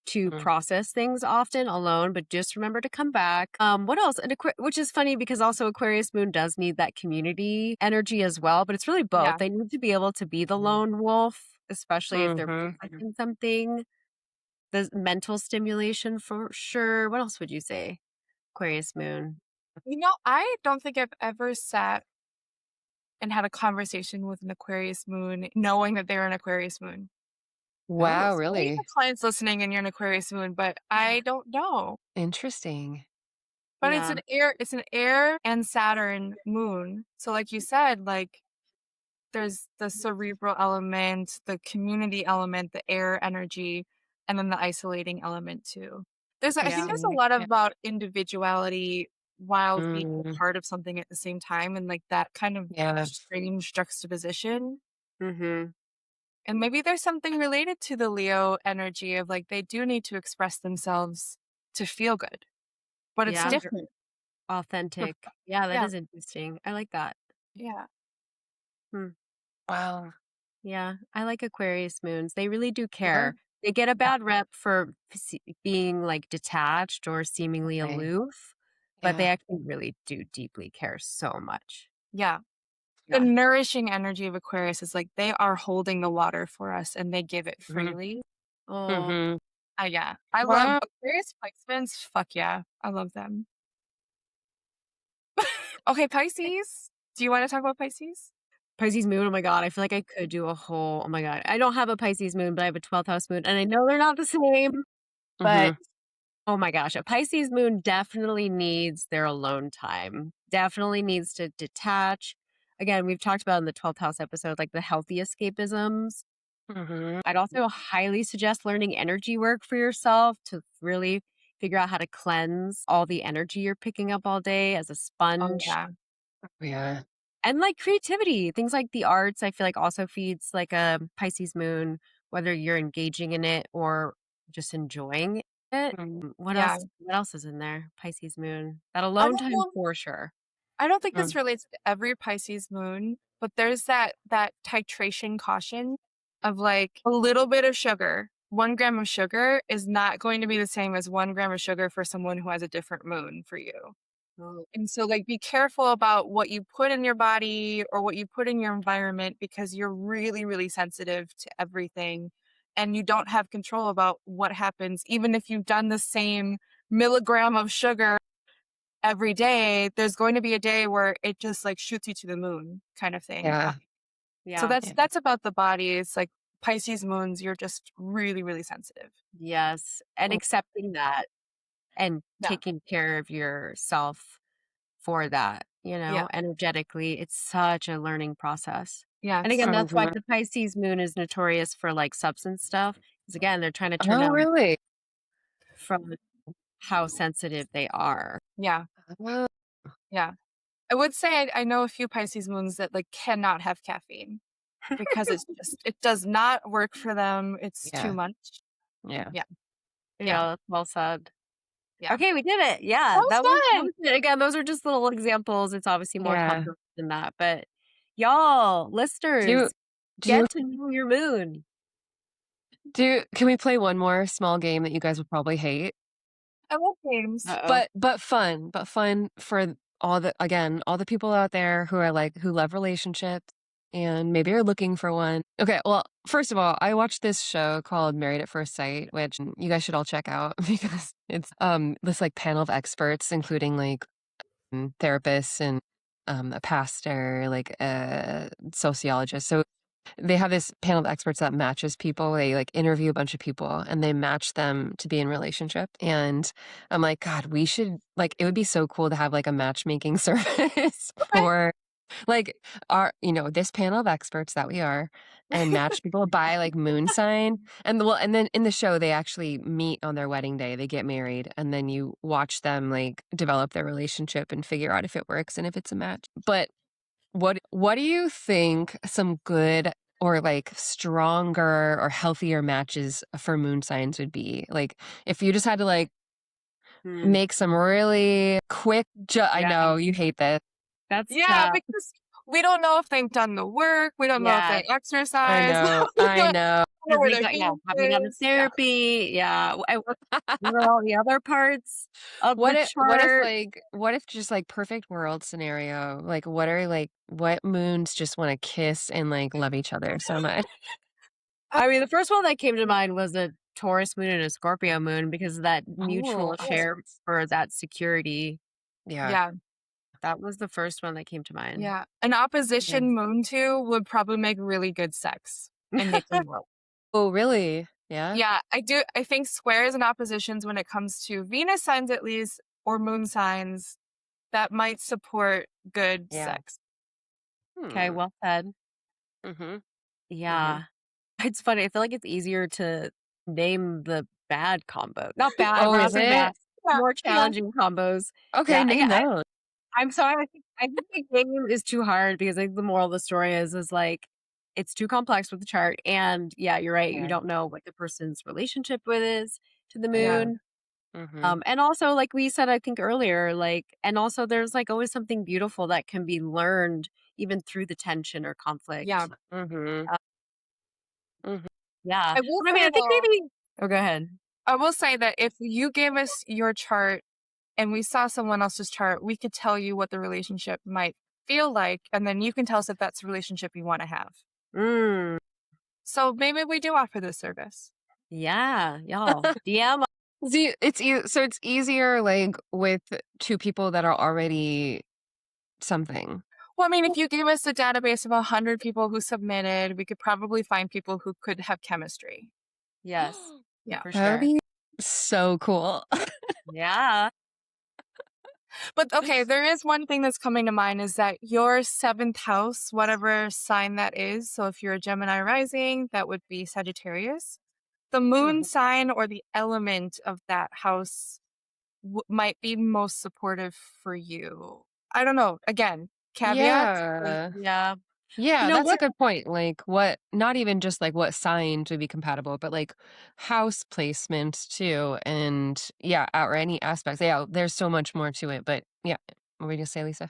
[SPEAKER 2] to
[SPEAKER 1] Mm.
[SPEAKER 2] process things often alone, but just remember to come back. What else? Which is funny because also Aquarius moon does need that community energy as well, but it's really both.
[SPEAKER 3] Yeah.
[SPEAKER 2] They need to be able to be the lone wolf, especially if they're
[SPEAKER 1] Mhm.
[SPEAKER 2] processing something. The mental stimulation for sure. What else would you say? Aquarius moon.
[SPEAKER 3] I don't think I've ever sat and had a conversation with an Aquarius moon knowing that they're an Aquarius moon.
[SPEAKER 2] Oh,
[SPEAKER 1] Wow,
[SPEAKER 3] So maybe
[SPEAKER 1] really?
[SPEAKER 3] the clients listening and you're an Aquarius moon, but I don't know.
[SPEAKER 1] Interesting.
[SPEAKER 3] But
[SPEAKER 2] yeah,
[SPEAKER 3] it's an air and Saturn moon. So like you said, like there's the cerebral element, the community element, the air energy, and then the isolating element too. I think
[SPEAKER 2] yeah,
[SPEAKER 3] there's a
[SPEAKER 1] Interesting.
[SPEAKER 3] lot
[SPEAKER 1] Yeah.
[SPEAKER 3] about individuality while being
[SPEAKER 1] Mm.
[SPEAKER 3] part of something at the same time and like that kind of
[SPEAKER 1] Yeah.
[SPEAKER 3] strange juxtaposition.
[SPEAKER 2] mm-hmm.
[SPEAKER 3] And maybe there's something related to the Leo energy of like they do need to express themselves to feel good, but it's
[SPEAKER 2] Yeah,
[SPEAKER 3] different.
[SPEAKER 2] authentic. Yeah, that
[SPEAKER 3] Yeah.
[SPEAKER 2] is interesting. I like that.
[SPEAKER 3] Yeah.
[SPEAKER 2] Hmm.
[SPEAKER 1] Wow.
[SPEAKER 2] Yeah, I like Aquarius moons. They really do
[SPEAKER 1] Yeah.
[SPEAKER 2] care. They get a
[SPEAKER 3] Yeah.
[SPEAKER 2] bad rep for being like detached or seemingly
[SPEAKER 1] Okay.
[SPEAKER 2] aloof, but they
[SPEAKER 1] Yeah.
[SPEAKER 2] actually really do deeply care so much.
[SPEAKER 3] Yeah. The
[SPEAKER 2] Yeah.
[SPEAKER 3] nourishing energy of Aquarius is like they are holding the water for us and they give it
[SPEAKER 1] Mhm.
[SPEAKER 3] freely.
[SPEAKER 2] Oh,
[SPEAKER 1] Mhm.
[SPEAKER 3] Yeah. I love
[SPEAKER 1] Wow.
[SPEAKER 3] Aquarius placements. Fuck yeah. I love them. Okay, Pisces. Do you want to talk about Pisces?
[SPEAKER 2] Pisces moon. Oh my God. I feel like I could do a whole, oh my God. I don't have a Pisces moon, but I have a 12th house moon. And I know they're not the same, but
[SPEAKER 1] Mhm.
[SPEAKER 2] oh my gosh, a Pisces moon definitely needs their alone time, definitely needs to detach. Again, we've talked about in the 12th house episode, like the healthy escapisms. I'd also highly suggest learning energy work for yourself to really figure out how to cleanse all the energy you're picking up all day as a
[SPEAKER 3] Oh,
[SPEAKER 2] sponge.
[SPEAKER 3] yeah.
[SPEAKER 1] Yeah.
[SPEAKER 2] And like creativity, things like the arts, I feel like also feeds like a Pisces moon, whether you're engaging in it or just enjoying it. What
[SPEAKER 3] Yeah.
[SPEAKER 2] else? What else is in there? Pisces moon. That
[SPEAKER 3] I
[SPEAKER 2] alone
[SPEAKER 3] don't
[SPEAKER 2] time
[SPEAKER 3] know.
[SPEAKER 2] for sure.
[SPEAKER 3] I don't think this
[SPEAKER 1] Mm.
[SPEAKER 3] relates to every Pisces moon, but there's that titration caution of like a little bit of sugar. 1 gram of sugar is not going to be the same as 1 gram of sugar for someone who has a different moon for you.
[SPEAKER 2] Oh,
[SPEAKER 3] And so, like, be careful about what you put in your body or what you put in your environment because you're really, really sensitive to everything. And you don't have control about what happens. Even if you've done the same milligram of sugar every day, there's going to be a day where it just like shoots you to the moon kind of thing.
[SPEAKER 1] Yeah.
[SPEAKER 3] So
[SPEAKER 2] yeah.
[SPEAKER 3] that's about the body. It's like Pisces moons, you're just really, really sensitive.
[SPEAKER 2] Yes. And
[SPEAKER 1] Mm.
[SPEAKER 2] accepting that and
[SPEAKER 3] Yeah.
[SPEAKER 2] taking care of yourself for that,
[SPEAKER 3] Yeah.
[SPEAKER 2] energetically. It's such a learning process. And
[SPEAKER 3] Yes.
[SPEAKER 2] again, that's why
[SPEAKER 1] Mhm.
[SPEAKER 2] the Pisces moon is notorious for like substance stuff. Because again, they're trying to turn
[SPEAKER 1] Oh,
[SPEAKER 2] down
[SPEAKER 1] really?
[SPEAKER 2] from how sensitive they are.
[SPEAKER 3] Yeah.
[SPEAKER 1] Oh,
[SPEAKER 3] Yeah. I would say I know a few Pisces moons that like cannot have caffeine because it does not work for them. It's too
[SPEAKER 1] yeah.
[SPEAKER 3] much.
[SPEAKER 1] Yeah.
[SPEAKER 3] Yeah. Yeah.
[SPEAKER 2] Yeah, that's well said.
[SPEAKER 3] Yeah.
[SPEAKER 2] Okay, we did it.
[SPEAKER 3] That
[SPEAKER 2] Yeah,
[SPEAKER 3] was
[SPEAKER 2] that
[SPEAKER 3] fun.
[SPEAKER 2] was it. Again, those are just little examples. It's obviously more
[SPEAKER 1] Yeah.
[SPEAKER 2] complicated than that. But y'all,
[SPEAKER 1] Do you
[SPEAKER 2] listeners,
[SPEAKER 1] do you
[SPEAKER 2] get to know your moon.
[SPEAKER 1] can we play one more small game that you guys would probably hate?
[SPEAKER 3] I love games.
[SPEAKER 2] Uh-oh.
[SPEAKER 1] But fun for all the people out there who are like who love relationships and maybe are looking for one. Okay, well, first of all, I watched this show called Married at First Sight, which you guys should all check out because it's this like panel of experts, including like therapists and a pastor, like a sociologist. So they have this panel of experts that matches people. They like interview a bunch of people and they match them to be in relationship. And I'm like, God, we should like it would be so cool to have like a matchmaking service
[SPEAKER 3] Okay.
[SPEAKER 1] for like this panel of experts that we are and match people by like moon sign. And then in the show they actually meet on their wedding day. They get married and then you watch them like develop their relationship and figure out if it works and if it's a match. But what do you think some good or like stronger or healthier matches for moon signs would be? Like if you just had to like
[SPEAKER 2] Hmm.
[SPEAKER 1] make some really quick I
[SPEAKER 2] Yeah,
[SPEAKER 1] know you hate this.
[SPEAKER 2] that's
[SPEAKER 3] Yeah,
[SPEAKER 2] tough.
[SPEAKER 3] because we don't know if they've done the work. We don't know if
[SPEAKER 2] Yeah.
[SPEAKER 3] they exercise. We
[SPEAKER 1] I
[SPEAKER 3] don't
[SPEAKER 1] know.
[SPEAKER 3] know where their
[SPEAKER 2] Have
[SPEAKER 3] heat
[SPEAKER 2] you done the
[SPEAKER 3] is. Yeah.
[SPEAKER 2] therapy? Yeah. What are all the other parts of the chart?
[SPEAKER 1] What if just like perfect world scenario? Like what moons just want to kiss and like love each other so much?
[SPEAKER 2] I mean, the first one that came to mind was a Taurus moon and a Scorpio moon because of that mutual
[SPEAKER 1] Oh,
[SPEAKER 2] share for that security.
[SPEAKER 1] yeah.
[SPEAKER 3] Yeah.
[SPEAKER 2] That was the first one that came to mind.
[SPEAKER 3] Yeah. An opposition moon to would probably make really good sex and make them work.
[SPEAKER 1] Oh, really? Yeah.
[SPEAKER 3] Yeah, I do. I think squares and oppositions, when it comes to Venus signs at least, or moon signs, that might support good
[SPEAKER 1] Yeah.
[SPEAKER 3] sex.
[SPEAKER 2] Okay,
[SPEAKER 1] Hmm.
[SPEAKER 2] well said.
[SPEAKER 1] Mm-hmm.
[SPEAKER 2] Yeah. It's funny. I feel like it's easier to name the bad combo. Not bad.
[SPEAKER 1] Oh,
[SPEAKER 2] We're not
[SPEAKER 1] is
[SPEAKER 2] saying bad.
[SPEAKER 1] it?
[SPEAKER 3] Yeah,
[SPEAKER 2] More
[SPEAKER 3] yeah.
[SPEAKER 2] challenging combos.
[SPEAKER 1] Okay,
[SPEAKER 2] Yeah.
[SPEAKER 1] name those.
[SPEAKER 2] I'm sorry. I think the game is too hard because I think the moral of the story is like it's too complex with the chart. And yeah, you're right. You
[SPEAKER 1] Yeah.
[SPEAKER 2] don't know what the person's relationship with is to the
[SPEAKER 3] Yeah.
[SPEAKER 2] moon.
[SPEAKER 1] Mm-hmm.
[SPEAKER 2] And also, like we said, I think earlier, and also there's like always something beautiful that can be learned even through the tension or conflict.
[SPEAKER 3] Yeah.
[SPEAKER 1] Mm-hmm.
[SPEAKER 2] Uh,
[SPEAKER 1] Mm-hmm.
[SPEAKER 2] yeah.
[SPEAKER 3] I will
[SPEAKER 2] But I mean,
[SPEAKER 3] say
[SPEAKER 2] I think
[SPEAKER 3] though,
[SPEAKER 2] maybe. Oh, go ahead.
[SPEAKER 3] I will say that if you gave us your chart and we saw someone else's chart, we could tell you what the relationship might feel like, and then you can tell us if that's the relationship you want to have.
[SPEAKER 2] Mm,
[SPEAKER 3] So maybe we do offer this service.
[SPEAKER 2] yeah, y'all. DM.
[SPEAKER 1] See, so it's easier like with two people that are already something.
[SPEAKER 3] Well, I mean, if you gave us a database of 100 people who submitted, we could probably find people who could have chemistry.
[SPEAKER 2] Yes,
[SPEAKER 3] Yeah.
[SPEAKER 2] for
[SPEAKER 1] That would
[SPEAKER 2] sure.
[SPEAKER 1] be so cool.
[SPEAKER 2] Yeah.
[SPEAKER 3] But okay, there is one thing that's coming to mind is that your 7th house, whatever sign that is, so if you're a Gemini rising, that would be Sagittarius. The moon sign or the element of that house might be most supportive for you. I don't know. Again, caveats.
[SPEAKER 1] Yeah.
[SPEAKER 2] Yeah.
[SPEAKER 1] Yeah, that's a
[SPEAKER 2] What
[SPEAKER 1] good point. Like what not even just like what signs would be compatible, but like house placement too. And yeah, or any aspects. Yeah, there's so much more to it. But yeah. What were you gonna say, Lisa?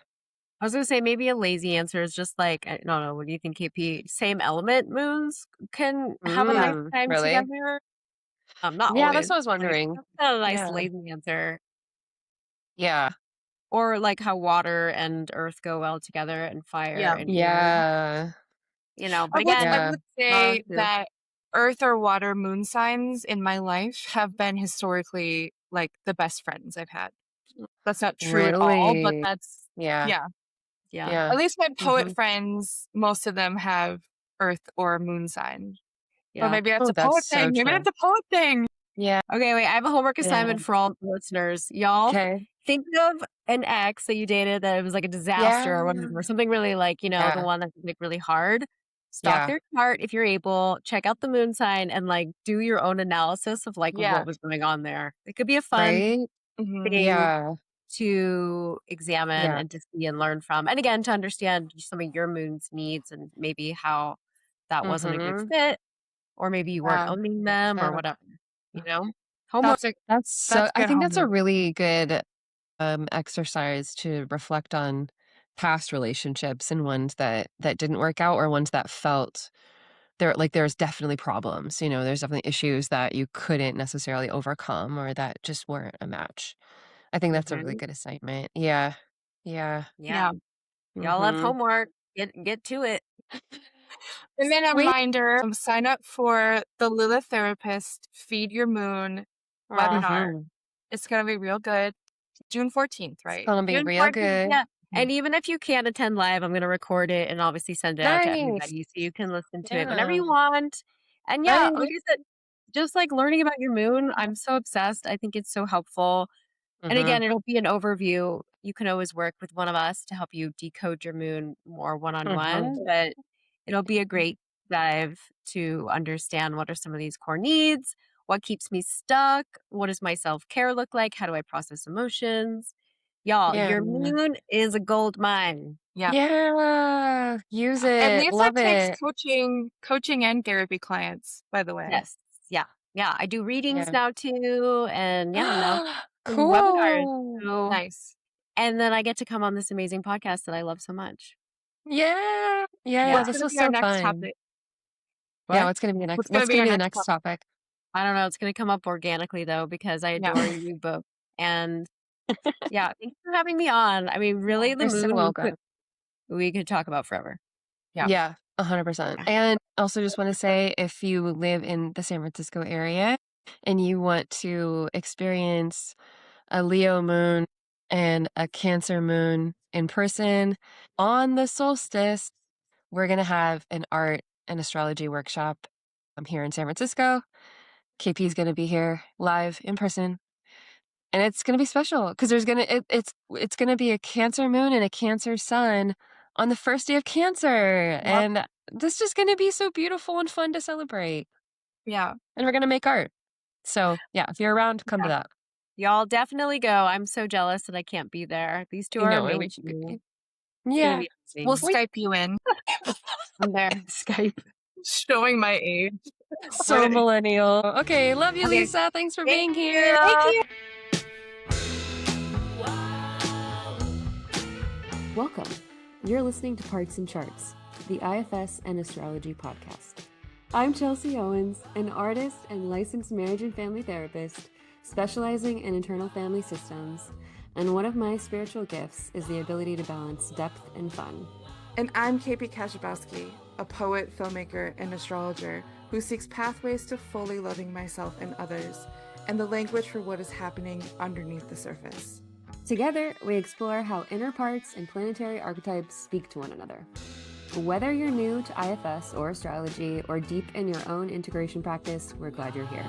[SPEAKER 2] I was gonna say maybe a lazy answer is just like, I don't know, what do you think, KP? Same element moons can have a nice time
[SPEAKER 1] Really?
[SPEAKER 2] together. Not
[SPEAKER 1] Yeah, that's
[SPEAKER 2] always.
[SPEAKER 1] what I was
[SPEAKER 2] Like,
[SPEAKER 1] wondering.
[SPEAKER 2] that's not a nice
[SPEAKER 1] Yeah.
[SPEAKER 2] lazy answer.
[SPEAKER 1] Yeah.
[SPEAKER 2] Or like how water and earth go well together and fire
[SPEAKER 3] Yeah.
[SPEAKER 2] and air.
[SPEAKER 1] Yeah.
[SPEAKER 2] But
[SPEAKER 3] I
[SPEAKER 2] again,
[SPEAKER 1] Yeah.
[SPEAKER 3] would say that earth or water moon signs in my life have been historically like the best friends I've had. That's not true at all, but
[SPEAKER 1] Really?
[SPEAKER 3] that's,
[SPEAKER 1] Yeah.
[SPEAKER 3] yeah.
[SPEAKER 2] yeah.
[SPEAKER 1] Yeah.
[SPEAKER 3] At least my poet
[SPEAKER 2] Mhm.
[SPEAKER 3] friends, most of them have earth or moon sign. But
[SPEAKER 2] Yeah.
[SPEAKER 3] maybe that's
[SPEAKER 1] Oh,
[SPEAKER 3] a
[SPEAKER 1] that's
[SPEAKER 3] poet
[SPEAKER 1] so
[SPEAKER 3] thing. Maybe
[SPEAKER 1] true.
[SPEAKER 3] that's a poet thing.
[SPEAKER 1] Yeah.
[SPEAKER 2] Okay, wait, I have a homework
[SPEAKER 1] Yeah.
[SPEAKER 2] assignment for all the listeners. Y'all
[SPEAKER 1] Okay.
[SPEAKER 2] think of an ex that you dated that it was like a disaster or
[SPEAKER 1] Yeah.
[SPEAKER 2] whatever, or something really like, the
[SPEAKER 1] Yeah.
[SPEAKER 2] one that's like really hard. Stalk
[SPEAKER 1] Yeah.
[SPEAKER 2] their chart if you're able, check out the moon sign and like do your own analysis of like
[SPEAKER 3] Yeah.
[SPEAKER 2] what was going on there. It could be a fun
[SPEAKER 1] Right?
[SPEAKER 3] Mhm.
[SPEAKER 2] thing
[SPEAKER 1] Yeah.
[SPEAKER 2] to examine
[SPEAKER 1] Yeah.
[SPEAKER 2] and to see and learn from. And again, to understand some of your moon's needs and maybe how that wasn't a good
[SPEAKER 1] Mhm.
[SPEAKER 2] fit, or maybe you weren't
[SPEAKER 3] Yeah.
[SPEAKER 2] owning them or
[SPEAKER 1] Yeah.
[SPEAKER 2] whatever, you know? Homework.
[SPEAKER 3] That's a
[SPEAKER 1] That's
[SPEAKER 3] that's
[SPEAKER 1] so I
[SPEAKER 3] good
[SPEAKER 1] think that's a
[SPEAKER 3] homework.
[SPEAKER 1] really good exercise to reflect on past relationships and ones that didn't work out or ones that felt there's definitely problems, there's definitely issues that you couldn't necessarily overcome or that just weren't a match. I think that's a really
[SPEAKER 2] Mhm.
[SPEAKER 1] good assignment. Yeah. Yeah.
[SPEAKER 2] Yeah.
[SPEAKER 3] Yeah.
[SPEAKER 2] Y'all have
[SPEAKER 1] Mhm.
[SPEAKER 2] homework. Get to it.
[SPEAKER 3] And then a
[SPEAKER 1] Sweet.
[SPEAKER 3] reminder, sign up for the Lilith Therapist Feed Your Moon
[SPEAKER 2] Aw.
[SPEAKER 3] webinar.
[SPEAKER 1] Mhm.
[SPEAKER 3] It's going to be real good. June 14th,
[SPEAKER 1] It's
[SPEAKER 3] right?
[SPEAKER 1] gonna be
[SPEAKER 2] June
[SPEAKER 1] real
[SPEAKER 2] 14th,
[SPEAKER 1] good.
[SPEAKER 2] yeah. And even if you can't attend live, I'm gonna record it and obviously send it out to
[SPEAKER 1] Nice.
[SPEAKER 2] everybody so you can listen to it whenever
[SPEAKER 1] Yeah.
[SPEAKER 2] you want. And yeah, like
[SPEAKER 1] Right.
[SPEAKER 2] I said, just like learning about your moon, I'm so obsessed. I think it's so helpful. And
[SPEAKER 1] Mhm.
[SPEAKER 2] again, it'll be an overview. You can always work with one of us to help you decode your moon more
[SPEAKER 1] Mhm.
[SPEAKER 2] one-on-one, but it'll be a great dive to understand what are some of these core needs, what keeps me stuck, what does my self-care look like, how do I process emotions? Y'all,
[SPEAKER 1] Yeah.
[SPEAKER 2] your moon is a gold mine.
[SPEAKER 3] Yeah.
[SPEAKER 1] Yeah. Use
[SPEAKER 3] And
[SPEAKER 1] it.
[SPEAKER 3] Lisa
[SPEAKER 1] Love
[SPEAKER 3] takes
[SPEAKER 1] it.
[SPEAKER 3] coaching and therapy clients, by the way.
[SPEAKER 2] Yes. Yeah. Yeah. I do readings
[SPEAKER 1] Yeah.
[SPEAKER 2] now too. And yeah, now some webinars.
[SPEAKER 1] Cool.
[SPEAKER 2] So,
[SPEAKER 3] Nice.
[SPEAKER 2] and then I get to come on this amazing podcast that I love so much.
[SPEAKER 1] Yeah. Yeah,
[SPEAKER 2] Yeah.
[SPEAKER 3] What's
[SPEAKER 1] this
[SPEAKER 3] going to
[SPEAKER 1] was
[SPEAKER 3] be our
[SPEAKER 1] so
[SPEAKER 3] next
[SPEAKER 1] fun.
[SPEAKER 3] topic?
[SPEAKER 1] Yeah,
[SPEAKER 2] What?
[SPEAKER 3] What's going to
[SPEAKER 1] what's
[SPEAKER 3] be
[SPEAKER 1] gonna
[SPEAKER 3] our
[SPEAKER 1] be the
[SPEAKER 3] next
[SPEAKER 1] next
[SPEAKER 3] topic?
[SPEAKER 1] topic?
[SPEAKER 2] I don't know. It's going to come up organically though, because I
[SPEAKER 3] Yeah.
[SPEAKER 2] adore you both. And yeah, thanks for having me on. I mean, really, the
[SPEAKER 1] You're so
[SPEAKER 2] moon
[SPEAKER 1] welcome.
[SPEAKER 2] we could talk about forever.
[SPEAKER 3] Yeah.
[SPEAKER 1] Yeah, 100%.
[SPEAKER 2] Yeah.
[SPEAKER 1] And also just wanna say if you live in the San Francisco area and you want to experience a Leo moon and a Cancer moon in person on the solstice, we're gonna have an art and astrology workshop. I'm here in San Francisco. KP is gonna be here live in person, and it's gonna be special because there's gonna it's gonna be a Cancer moon and a Cancer sun on the first day of Cancer,
[SPEAKER 3] Yep.
[SPEAKER 1] and this is just gonna be so beautiful and fun to celebrate,
[SPEAKER 3] Yeah.
[SPEAKER 1] and we're gonna make art. So, yeah, if you're around, come to
[SPEAKER 2] Yeah.
[SPEAKER 1] that.
[SPEAKER 2] Y'all definitely go. I'm so jealous that I can't be there. These two
[SPEAKER 1] You
[SPEAKER 2] are
[SPEAKER 1] know, I wish you could
[SPEAKER 2] amazing.
[SPEAKER 1] be.
[SPEAKER 2] It's gonna
[SPEAKER 1] Yeah.
[SPEAKER 2] be
[SPEAKER 3] We'll
[SPEAKER 2] amazing.
[SPEAKER 1] Wait.
[SPEAKER 3] Skype you in.
[SPEAKER 2] I'm there. Skype.
[SPEAKER 3] Showing my age.
[SPEAKER 1] So millennial. Okay, love you,
[SPEAKER 2] Okay.
[SPEAKER 1] Lisa. Thanks for
[SPEAKER 2] Thank
[SPEAKER 1] being
[SPEAKER 2] you.
[SPEAKER 1] here.
[SPEAKER 2] Thank you.
[SPEAKER 4] Welcome. You're listening to Parts and Charts, the IFS and Astrology podcast. I'm Chelsea Owens, an artist and licensed marriage and family therapist specializing in internal family systems, and one of my spiritual gifts is the ability to balance depth and fun.
[SPEAKER 3] And I'm KP Kaszabowski, a poet, filmmaker, and astrologer who seeks pathways to fully loving myself and others, and the language for what is happening underneath the surface.
[SPEAKER 4] Together, we explore how inner parts and planetary archetypes speak to one another. Whether you're new to IFS or astrology or deep in your own integration practice, we're glad you're here.